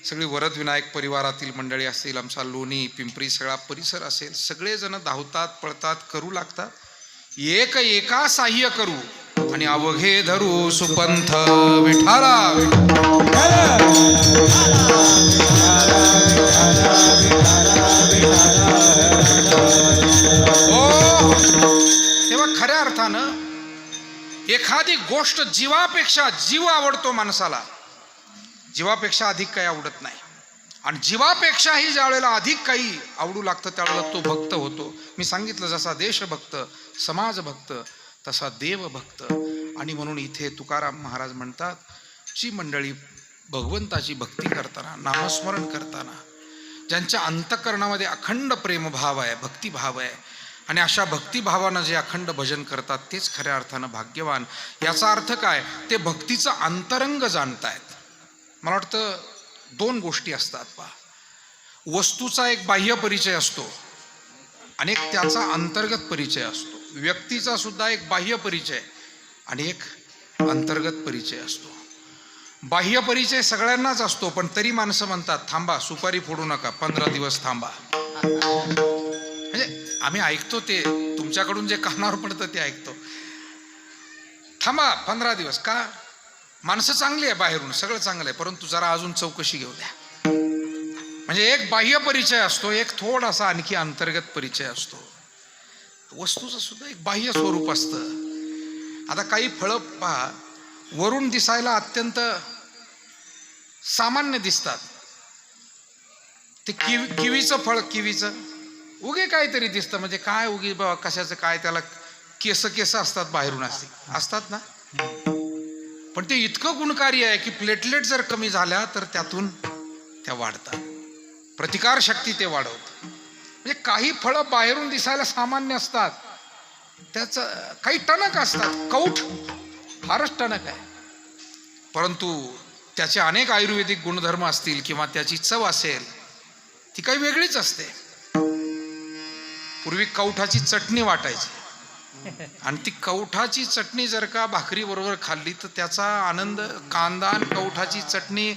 सगळी वरद विनायक परिवारातील मंडळी असतील, आमचा लोणी पिंपरी सगळा परिसर असेल, सगळेजण धावतात, पळतात, करू लागतात. एक एका साह्य करू आणि अवघे धरू सुपंथ विठाला. विठाला अर्थानं एखादी गोष्ट जीवापेक्षा जीव आवडतो माणसाला, जीवापेक्षा अधिक काही आवडत नाही. आणि जीवापेक्षाही ज्या वेळेला अधिक काही आवडू लागतं त्यावेळेला तो भक्त होतो. मी सांगितलं जसा देशभक्त, समाजभक्त, तसा देवभक्त. आणि म्हणून इथे तुकाराम महाराज म्हणतात, जी मंडळी भगवंताची भक्ती करताना, नामस्मरण करताना, ज्यांच्या अंतःकरणामध्ये अखंड प्रेमभाव आहे, भक्तिभाव आहे, आणि अशा भक्तिभावानं जे अखंड भजन करतात तेच खऱ्या अर्थानं भाग्यवान. याचा अर्थ काय? ते भक्तीचं अंतरंग जाणतायत. मला वाटतं दोन गोष्टी असतात पहा. वस्तूचा एक बाह्य परिचय असतो आणि एक त्याचा अंतर्गत परिचय असतो. व्यक्तीचा सुद्धा एक बाह्य परिचय आणि एक अंतर्गत परिचय असतो. बाह्य परिचय सगळ्यांनाच असतो, पण तरी माणसं म्हणतात थांबा, सुपारी फोडू नका, 15 दिवस थांबा. म्हणजे आम्ही ऐकतो ते, तुमच्याकडून जे कानावर पडतं ते ऐकतो. थांबा 15 दिवस का? माणसं चांगली आहे, बाहेरून सगळं चांगलं आहे, परंतु जरा अजून चौकशी घेऊ द्या. म्हणजे एक बाह्य परिचय असतो, एक थोडासा आणखी अंतर्गत परिचय असतो. वस्तूचं सुद्धा एक बाह्य स्वरूप असतं. आता काही फळं पहा, वरून दिसायला अत्यंत सामान्य दिसतात. ते किवीचं फळ, किवीचं उगे काहीतरी दिसतं, म्हणजे काय उगी बाबा कशाचं काय, त्याला केस असतात, बाहेरून असतात ना, पण ते इतकं गुणकारी आहे की प्लेटलेट जर कमी झाल्या तर त्यातून त्या वाढतात, प्रतिकार शक्ती ते वाढवतात. म्हणजे काही फळं बाहेरून दिसायला सामान्य असतात, त्याचं काही टणक असतात, कौठ फारच टणक आहे, परंतु त्याचे अनेक आयुर्वेदिक गुणधर्म असतील किंवा त्याची चव असेल ती काही वेगळीच असते. पूर्वी कवठाची चटणी वाटायची आणि ती कवठाची चटणी जर का भाकरी बरोबर खाल्ली तर त्याचा आनंद, कांदा आणि कवठाची चटणी,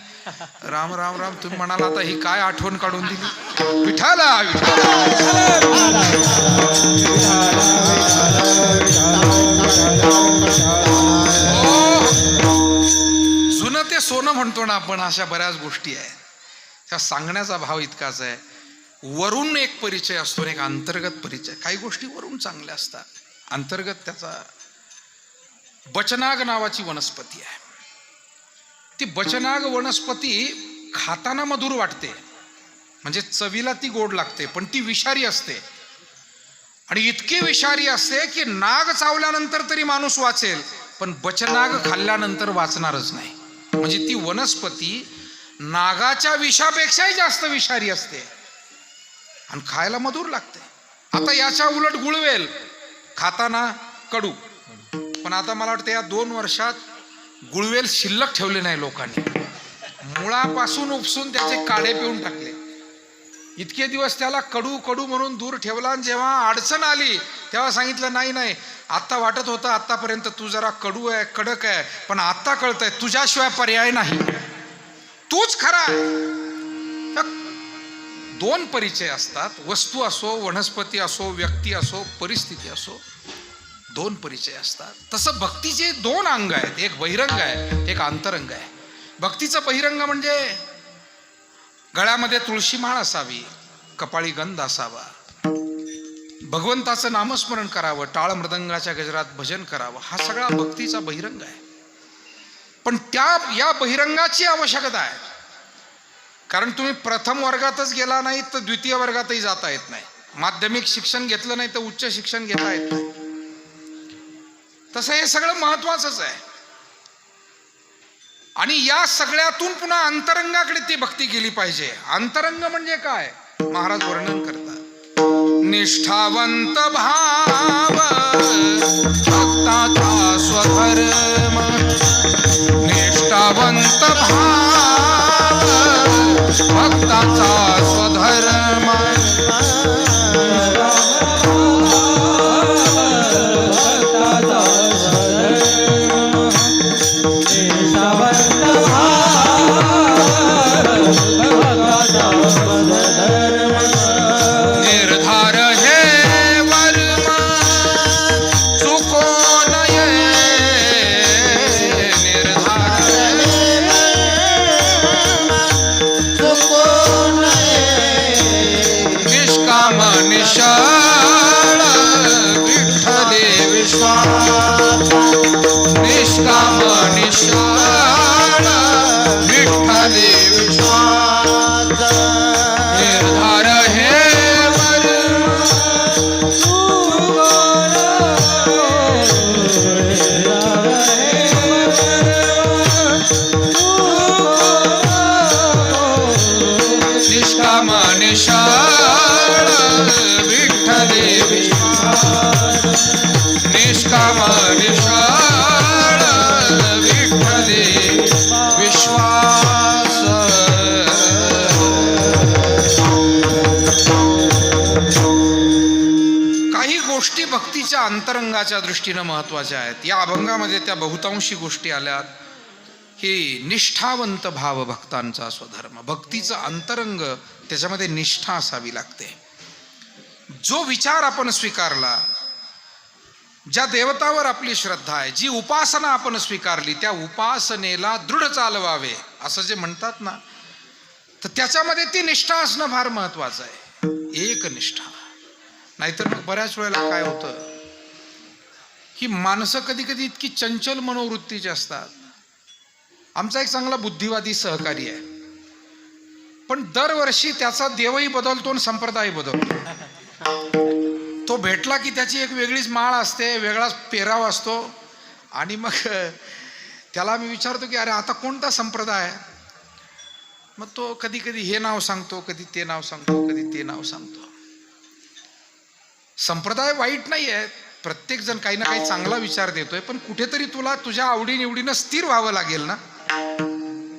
राम राम राम. तुम्ही म्हणाला आता ही काय आठवण काढून दिली. विठाला जुनं ते सोनं म्हणतो ना आपण, अशा बऱ्याच गोष्टी आहेत. त्या सांगण्याचा भाव इतकाच आहे. वरून एक परिचय असतो आणि एक अंतर्गत परिचय. काही गोष्टी वरून चांगल्या असतात, अंतर्गत त्याचा. बचनाग नावाची वनस्पती आहे. ती बचनाग वनस्पती खाताना मधुर वाटते, म्हणजे चवीला ती गोड लागते, पण ती विषारी असते. आणि इतकी विषारी असते की नाग चावल्यानंतर तरी माणूस वाचेल, पण बचनाग खाल्ल्यानंतर वाचणारच नाही. म्हणजे ती वनस्पती नागाच्या विषापेक्षाही जास्त विषारी असते आणि खायला मधुर लागते. आता याच्या उलट गुळवेल खाताना कडू, पण आता मला वाटतं या 2 वर्षात गुळवेल शिल्लक ठेवले नाही लोकांनी, मुळापासून उपसून त्याचे काढे पिऊन टाकले. इतके दिवस त्याला कडू कडू म्हणून दूर ठेवला, आणि जेव्हा अडचण आली तेव्हा सांगितलं नाही, आत्ता वाटत होतं आत्तापर्यंत तू जरा कडू आहे, कडक आहे, पण आत्ता कळतंय तुझ्याशिवाय पर्याय नाही, तूच खरा आहे. 2 परिचय असतात, वस्तू असो, वनस्पती असो, व्यक्ती असो, परिस्थिती असो, 2 परिचय असतात. तसं भक्तीचे 2 अंग आहेत, एक बहिरंग आहे, एक अंतरंग आहे. भक्तीचं बहिरंग म्हणजे गळ्यामध्ये तुळशी माळ असावी, कपाळी गंध असावा, भगवंताचं नामस्मरण करावं, टाळ मृदंगाच्या गजरात भजन करावं, हा सगळा भक्तीचा बहिरंग आहे. पण या बहिरंगाची आवश्यकता आहे, कारण तुम्ही प्रथम वर्गातच गेला नाही तर द्वितीय वर्गातही जाता येत नाही, माध्यमिक शिक्षण घेतलं नाही तर उच्च शिक्षण घेता येत नाही. तसं हे सगळं महत्वाचंच आहे. आणि या सगळ्यातून पुन्हा अंतरंगाकडे ती भक्ती केली पाहिजे. अंतरंग म्हणजे काय महाराज वर्णन करतात. निष्ठावंत भाव भक्ताचा स्वधर्म, निष्ठावंत भाव भक्ताचा स्वधर्म, निष्काम निष्काळ विठ्ठले विश्वास. काही गोष्टी भक्तीच्या अंतरंगाच्या दृष्टीनं महत्त्वाच्या आहेत. या अभंगामध्ये त्या बहुतांशी गोष्टी आल्यात की निष्ठावंत भाव भक्तांचा स्वधर्म. भक्तीचं अंतरंग त्याच्यामध्ये निष्ठा असावी लागते. जो विचार आपण स्वीकारला, ज्या देवतावर आपली श्रद्धा आहे, जी उपासना आपण स्वीकारली, त्या उपासनेला दृढ चालवावे असं जे म्हणतात ना, तर त्याच्यामध्ये ती निष्ठा असणं फार महत्त्वाचं आहे. एक निष्ठा. नाहीतर मग बऱ्याच वेळेला काय होतं की माणसं कधी कधी इतकी चंचल मनोवृत्तीची असतात. आमचा एक चांगला बुद्धिवादी सहकारी आहे, पण दरवर्षी त्याचा देवही बदलतो आणि संप्रदाय बदलतो. तो भेटला की त्याची एक वेगळीच माळ असते, वेगळाच पेराव असतो. आणि मग त्याला मी विचारतो की अरे आता कोणता संप्रदाय? मग तो कधी कधी हे नाव सांगतो, कधी ते नाव सांगतो, कधी ते नाव सांगतो. संप्रदाय वाईट नाही आहे, प्रत्येक जण काही ना काही चांगला विचार देतोय, पण कुठेतरी तुला तुझ्या आवडीनिवडीनं स्थिर व्हावं लागेल ना.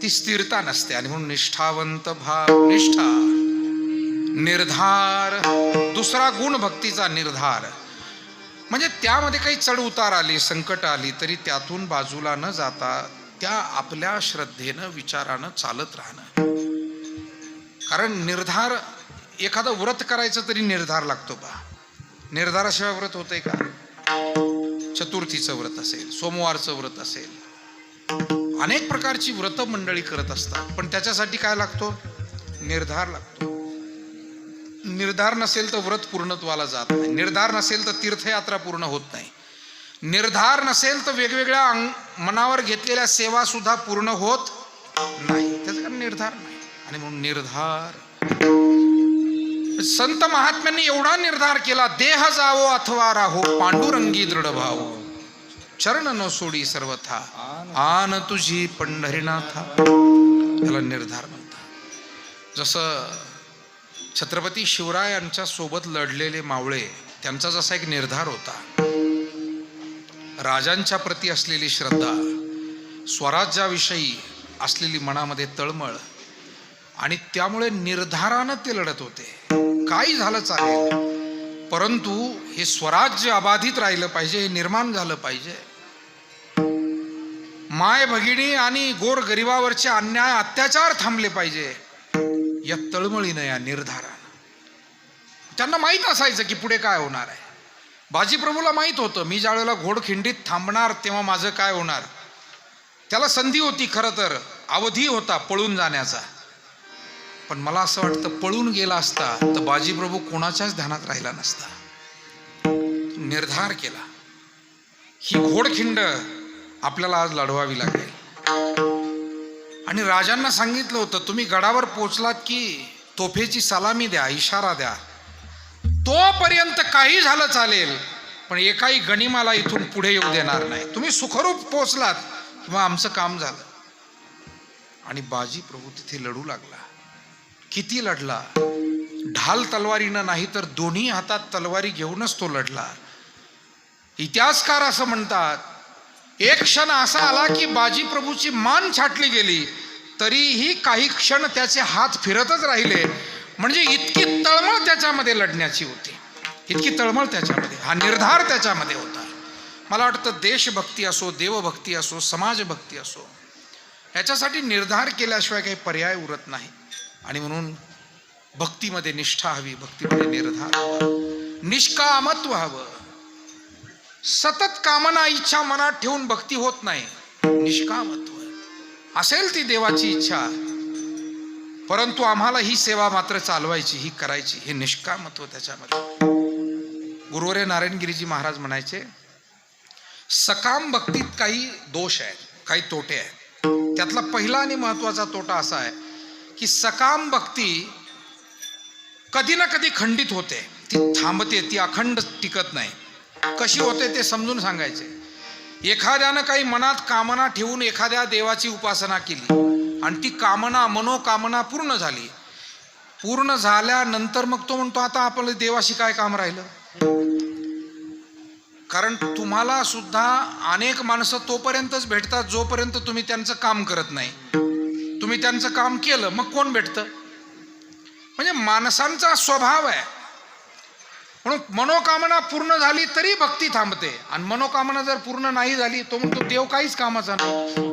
ती स्थिरता नसते. आणि म्हणून निष्ठावंत भाव, निष्ठा, निर्धार. दुसरा गुण भक्तीचा निर्धार. म्हणजे त्यामध्ये काही चढ उतार आली, संकट आली तरी त्यातून बाजूला न जाता त्या आपल्या श्रद्धेनं विचारानं चालत राहणं. कारण निर्धार, एखादं व्रत करायचं तरी निर्धार लागतो का? निर्धाराशिवाय व्रत होतंय का? चतुर्थीचं व्रत असेल, सोमवारचं व्रत असेल, अनेक प्रकारची व्रत मंडळी करत असतात, पण त्याच्यासाठी काय लागतो? निर्धार लागतो. निर्धार नसेल तर व्रत पूर्णत्वाला जात नाही. निर्धार नसेल तर तीर्थयात्रा पूर्ण होत नाही. निर्धार नसेल तर वेगवेगळ्या मनावर घेतलेल्या सेवा सुद्धा पूर्ण होत नाही. त्याचा कारण निर्धार नाही. आणि म्हणून निर्धार. संत महात्म्यांनी एवढा निर्धार केला, देह जावो अथवा राहो पांडुरंगी दृढ भाव, चरण न सोडी सर्वथा आन तुझी पंढरीनाथा. त्याला निर्धार म्हणतात. जसं छत्रपती शिवरायांच्या सोबत लढलेले मावळे, त्यांचा जसा एक निर्धार होता, राजांच्या प्रती असलेली श्रद्धा, स्वराज्याविषयी असलेली मनामध्ये तळमळ, आणि त्यामुळे निर्धारानं ते लढत होते. काही झालं चालेल, परंतु हे स्वराज्य अबाधित राहिलं पाहिजे, हे निर्माण झालं पाहिजे. माय भगिनी आणि गोर गरिबावरचे अन्याय अत्याचार थांबले पाहिजे, या तळमळीनं, या निर्धारानं. त्यांना माहीत असायचं की पुढे काय होणार आहे. बाजीप्रभूला माहीत होतं, मी ज्या वेळेला घोडखिंडीत थांबणार तेव्हा माझं काय होणार. त्याला संधी होती, खरं तर अवधी होता पळून जाण्याचा, पण मला असं वाटतं पळून गेला असता तर बाजीप्रभू कोणाच्याच ध्यानात राहिला नसता. निर्धार केला, ही घोडखिंड आपल्याला आज लढवावी लागेल. आणि राजांना सांगितलं होतं, तुम्ही गडावर पोचलात की तोफेची सलामी द्या, इशारा द्या, तोपर्यंत काही झालं चालेल, पण एकाही गनिमाला इथून पुढे येऊ देणार नाही. तुम्ही सुखरूप पोचलात किंवा आमचं काम झालं. आणि बाजी प्रभू तिथे लढू लागला. किती लढला? ढाल तलवारीनं नाही तर दोन्ही हातात तलवारी घेऊनच तो लढला. इतिहासकार असं म्हणतात, एक क्षण असा आला की बाजी प्रभूची मान छाटली गेली, तरीही काही क्षण त्याचे हात फिरतच राहिले. म्हणजे इतकी तळमळ त्याच्यामध्ये लढण्याची होती, इतकी तळमळ त्याच्यामध्ये, हा निर्धार त्याच्यामध्ये होता. मला वाटतं देशभक्ती असो, देवभक्ती असो, समाजभक्ती असो, याच्यासाठी निर्धार केल्याशिवाय काही पर्याय उरत नाही. आणि म्हणून भक्तीमध्ये निष्ठा हवी, भक्तीमध्ये निर्धार हवा, निष्कामत्व हवं. सतत कामना इच्छा मनात ठेवून भक्ती होत नाही. निष्कामत्व असेल ती देवाची इच्छा, परंतु आम्हाला ही सेवा मात्र चालवायची, ही करायची, हे निष्कामत्व त्याच्यामध्ये. गुरुवर्य नारायणगिरीजी महाराज म्हणायचे, सकाम भक्तीत काही दोष आहेत, काही तोटे आहेत. त्यातला पहिला आणि महत्वाचा तोटा असा आहे की सकाम भक्ती कधी ना कधी खंडित होते, ती थांबते, ती अखंड टिकत नाही. कशी होते ते समजून सांगायचे. एखाद्यानं काही मनात कामना ठेवून एखाद्या देवाची उपासना केली आणि ती कामना, मनोकामना पूर्ण झाली. पूर्ण झाल्यानंतर मग तो म्हणतो, आता आपलं देवाशी काय काम राहिलं. कारण तुम्हाला सुद्धा अनेक माणसं तोपर्यंतच भेटतात जोपर्यंत तुम्ही त्यांचं काम करत नाही. तुम्ही त्यांचं काम केलं मग कोण भेटतं? म्हणजे माणसांचा स्वभाव आहे. म्हणून मनोकामना पूर्ण झाली तरी भक्ती थांबते, आणि मनोकामना जर पूर्ण नाही झाली तो म्हणतो देव काहीच कामाचा नाही.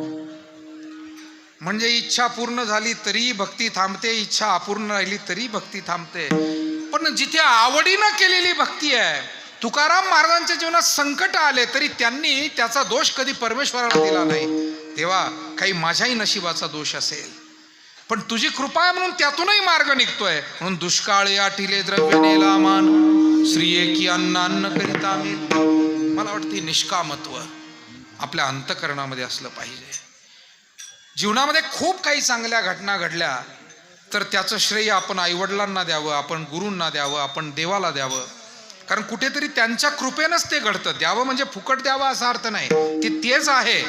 म्हणजे इच्छा पूर्ण झाली तरी भक्ती थांबते, इच्छा अपूर्ण राहिली तरी भक्ती थांबते. पण जिथे आवडीनं केलेली भक्ती आहे, तुकाराम महाराजांच्या जीवनात संकट आले तरी त्यांनी त्याचा दोष कधी परमेश्वराला दिला नाही. तेव्हा काही माझ्याही नशिबाचा दोष असेल, पण तुझी कृपा आहे म्हणून त्यातूनही मार्ग निघतोय. म्हणून दुष्काळी आठिले द्रव्य नेला मान, श्रीये की अन्न करिता मेल. मला वाटते निष्कामत्व आपल्या अंतःकरणामध्ये असलं पाहिजे. जीवनामध्ये खूप काही चांगल्या घटना घडल्या तर त्याचं श्रेय आपण आईवडिलांना द्यावं, आपण गुरूंना द्यावं, आपण देवाला द्यावं. कारण कुठेतरी त्यांच्या कृपेनंच ते घडतं. द्यावं म्हणजे फुकट द्यावं असा अर्थ नाही, ते तेच आहे,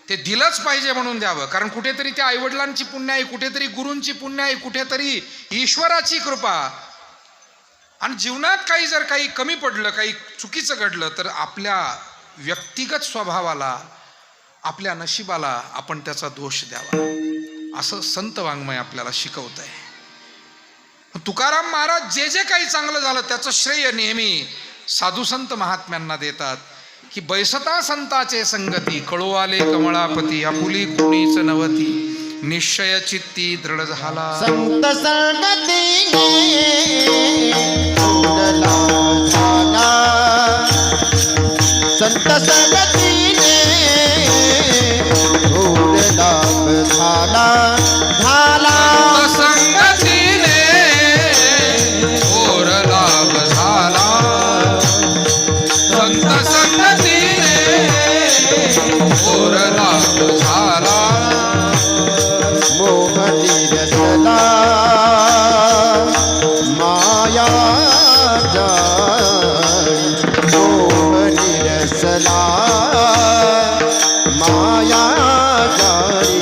ते दिलंच पाहिजे म्हणून द्यावं. कारण कुठेतरी त्या आईवडिलांची पुण्य आहे, कुठेतरी गुरूंची पुण्य आहे, कुठेतरी ईश्वराची कृपा. आणि जीवनात काही जर काही कमी पडलं, काही चुकीचं घडलं तर आपल्या व्यक्तिगत स्वभावाला, आपल्या नशिबाला आपण त्याचा दोष द्यावा, असं संत वाङ्मय आपल्याला शिकवत आहे. तुकाराम महाराज जे जे काही चांगलं झालं त्याचं श्रेय नेहमी साधू संत महात्म्यांना देतात की बैसता संताचे संगती, कळू आले कमळापती, आपुली कुणीच नवती, निश्चय चित्ती दृढ झाला. संत संगतीने उरला झाला, संत संगतीने उरला झाला, झाला संगतीने ओर लाभ झाला, संत संगतीने ओर लाभ झाला. मोह निरसला माया जाळी, मोह निरसला माया जाळी,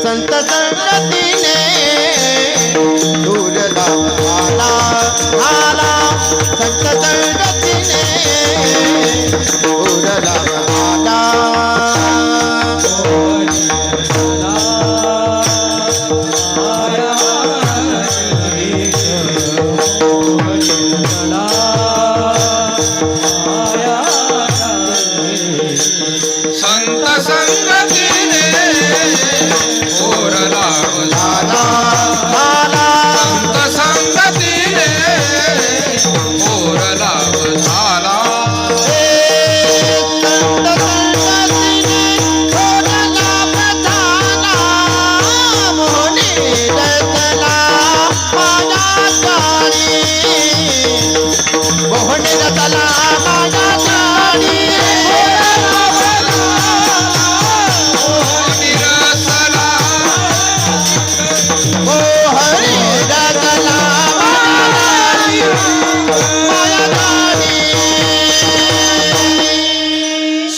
संत संगतीने दूरला आला आला, संत संगतीने दूरला आला. संत संगतीने ओर लाभ झाला, संत संगतीने ओर लाभ झाला.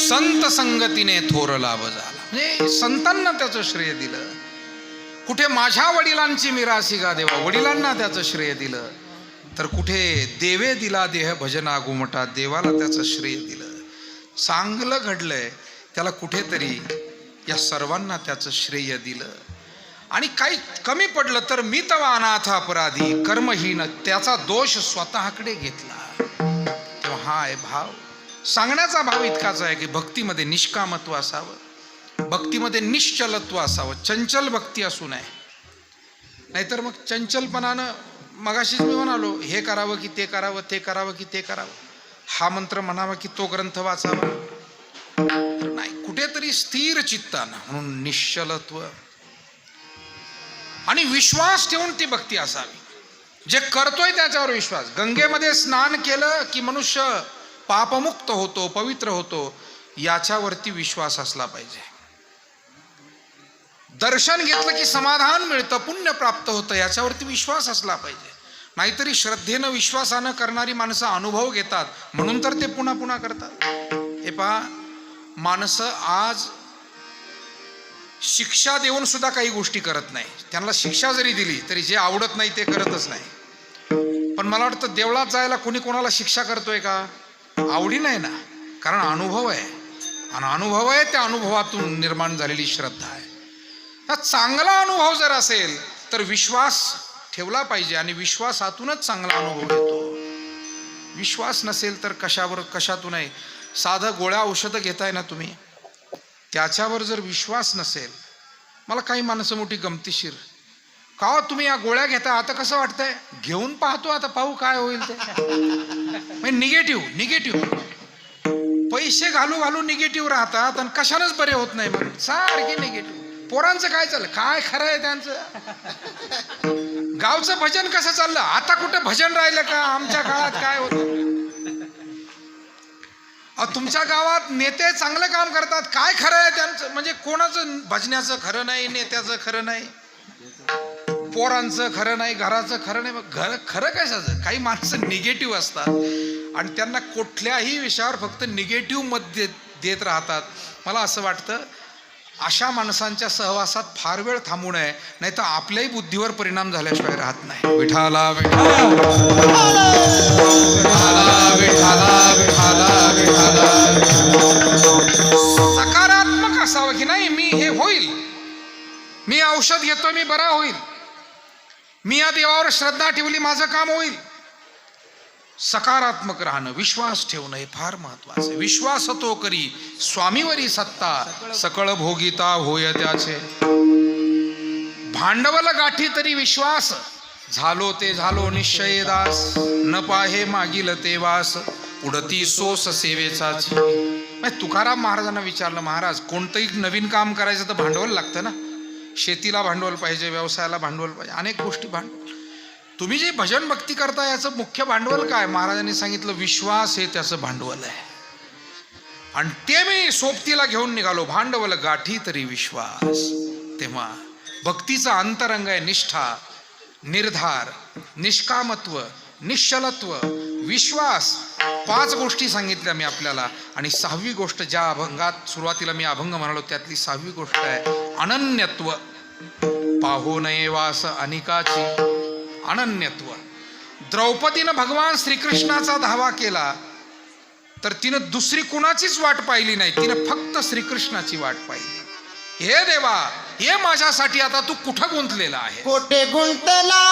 संत संगतीने थोर लाभ झाला म्हणजे संतांना त्याचं श्रेय दिलं. कुठे माझ्या वडिलांची मिरासी गा देवा, वडिलांना त्याचं श्रेय दिलं. तर कुठे देवे दिला देह भजना घुमटा, देवाला त्याचं श्रेय दिलं. चांगलं घडलंय त्याला कुठेतरी या सर्वांना त्याचं श्रेय दिलं. आणि काही कमी पडलं तर मी तवा अनाथ अपराधी कर्महीन, त्याचा दोष स्वतःकडे घेतला. तेव्हा हा आहे भाव. सांगण्याचा भाव इतकाच आहे की भक्तीमध्ये निष्कामत्व असावं, भक्तीमध्ये निश्चलत्व असावं, चंचल भक्ती असू नये. नाहीतर मग चंचलपणानं, मगाशीच मी म्हणालो, हे करावं की ते करावं, ते करावं की ते करावं, हा मंत्र म्हणावा की तो ग्रंथ वाचावा, नाही. कुठेतरी स्थिर चित्तानं, म्हणून निश्चलत्व आणि विश्वास ठेवून ती भक्ती असावी. जे करतोय त्याच्यावर विश्वास. गंगेमध्ये स्नान केलं की मनुष्य पापमुक्त होतो, पवित्र होतो, याच्यावरती विश्वास असला पाहिजे. दर्शन घेतलं की समाधान मिळतं, पुण्य प्राप्त होतं, याच्यावरती विश्वास असला पाहिजे. नाहीतरी श्रद्धेनं विश्वासानं करणारी माणसं अनुभव घेतात म्हणून तर ते पुन्हा पुन्हा करतात. हे पहा, माणसं आज शिक्षा देऊन सुद्धा काही गोष्टी करत नाही. त्यांना शिक्षा जरी दिली तरी जे आवडत नाही ते करतच नाही. पण मला वाटतं देवळात जायला कोणी कोणाला शिक्षा करतोय का? आवडी नाही ना, कारण अनुभव आहे, आणि अनुभव आहे त्या अनुभवातून निर्माण झालेली श्रद्धा आहे. हा चांगला अनुभव जर असेल तर विश्वास ठेवला पाहिजे, आणि विश्वासातूनच चांगला अनुभव येतो. विश्वास नसेल तर कशातूनही, साधं गोळ्या औषधं घेताय ना तुम्ही, त्याच्यावर जर विश्वास नसेल, मला काही माणसं मोठी गमतीशीर, का हो तुम्ही या गोळ्या घेता, आता कसं वाटतंय, घेऊन पाहतो आता पाहू काय होईल ते. निगेटिव्ह पैसे घालू निगेटिव्ह राहतात, आणि कशानंच बरे होत नाही, मग सारखे निगेटिव्ह. पोरांचं काय चाललं, काय खरं आहे त्यांचं. गावचं भजन कसं चाललं, आता कुठं भजन राहिलं का, आमच्या काळात काय होतं. तुमच्या गावात नेते चांगलं काम करतात, काय खरं आहे त्यांचं, म्हणजे कोणाचं भजनाचं खरं नाही, नेत्याचं खरं नाही, पोरांचं खरं नाही, घराचं खरं नाही. मग खरं कशाचं. काही माणसं निगेटिव्ह असतात, आणि त्यांना कुठल्याही विषयावर फक्त निगेटिव्ह मत देत राहतात. मला असं वाटतं अशा माणसांच्या सहवासात फार वेळ थांबू नये, नाही तर आपल्याही बुद्धीवर परिणाम झाल्याशिवाय राहत नाही. विठाला विठाला सकारात्मक असावं की नाही, मी हे होईल, मी औषध घेतो, मी बरा होईल, मी या देवावर श्रद्धा ठेवली, माझं काम होईल. सकारात्मक राहणं, विश्वास ठेवणं हे फार महत्वाचं आहे. विश्वास तो करी स्वामीवरी सत्ता, सकळ भोगिता होय त्याचे. भांडवल गाठी तरी विश्वास, झालो ते झालो निश्चय दास. न पाहे मागील ते वास, उडती सोस सेवेचाच. तुकाराम महाराजांना विचारलं, महाराज कोणतंही नवीन काम करायचं तर भांडवल लागतं ना, शेतीला भांडवल पाहिजे, व्यवसायाला भांडवल पाहिजे, अनेक गोष्टी भांडवल. तुम्ही जे भजन भक्ती करता याचं मुख्य भांडवल काय, महाराजांनी सांगितलं विश्वास हे त्याचं भांडवल आहे. आणि ते मी सोबतीला घेऊन निघालो, भांडवल गाठी तरी विश्वास. तेव्हा भक्तीचा अंतरंग आहे निष्ठा, निर्धार, निष्कामत्व, निश्चलत्व, विश्वास. 5 गोष्टी सांगितल्या मी आपल्याला. आणि 6वी गोष्ट, ज्या अभंगात सुरुवातीला मी अभंग म्हणालो त्यातली 6वी गोष्ट आहे अनन्यत्व. पाहो नये वास अनिकाची, अनन्यत्व. द्रौपदीनं भगवान श्रीकृष्णाचा धावा केला तर तिनं दुसरी कुणाचीच वाट पाहिली नाही, तिनं फक्त श्रीकृष्णाची वाट पाहिली. हे देवा, हे माझ्यासाठी आता तू कुठं गुंतलेला आहे, कोठे गुंतला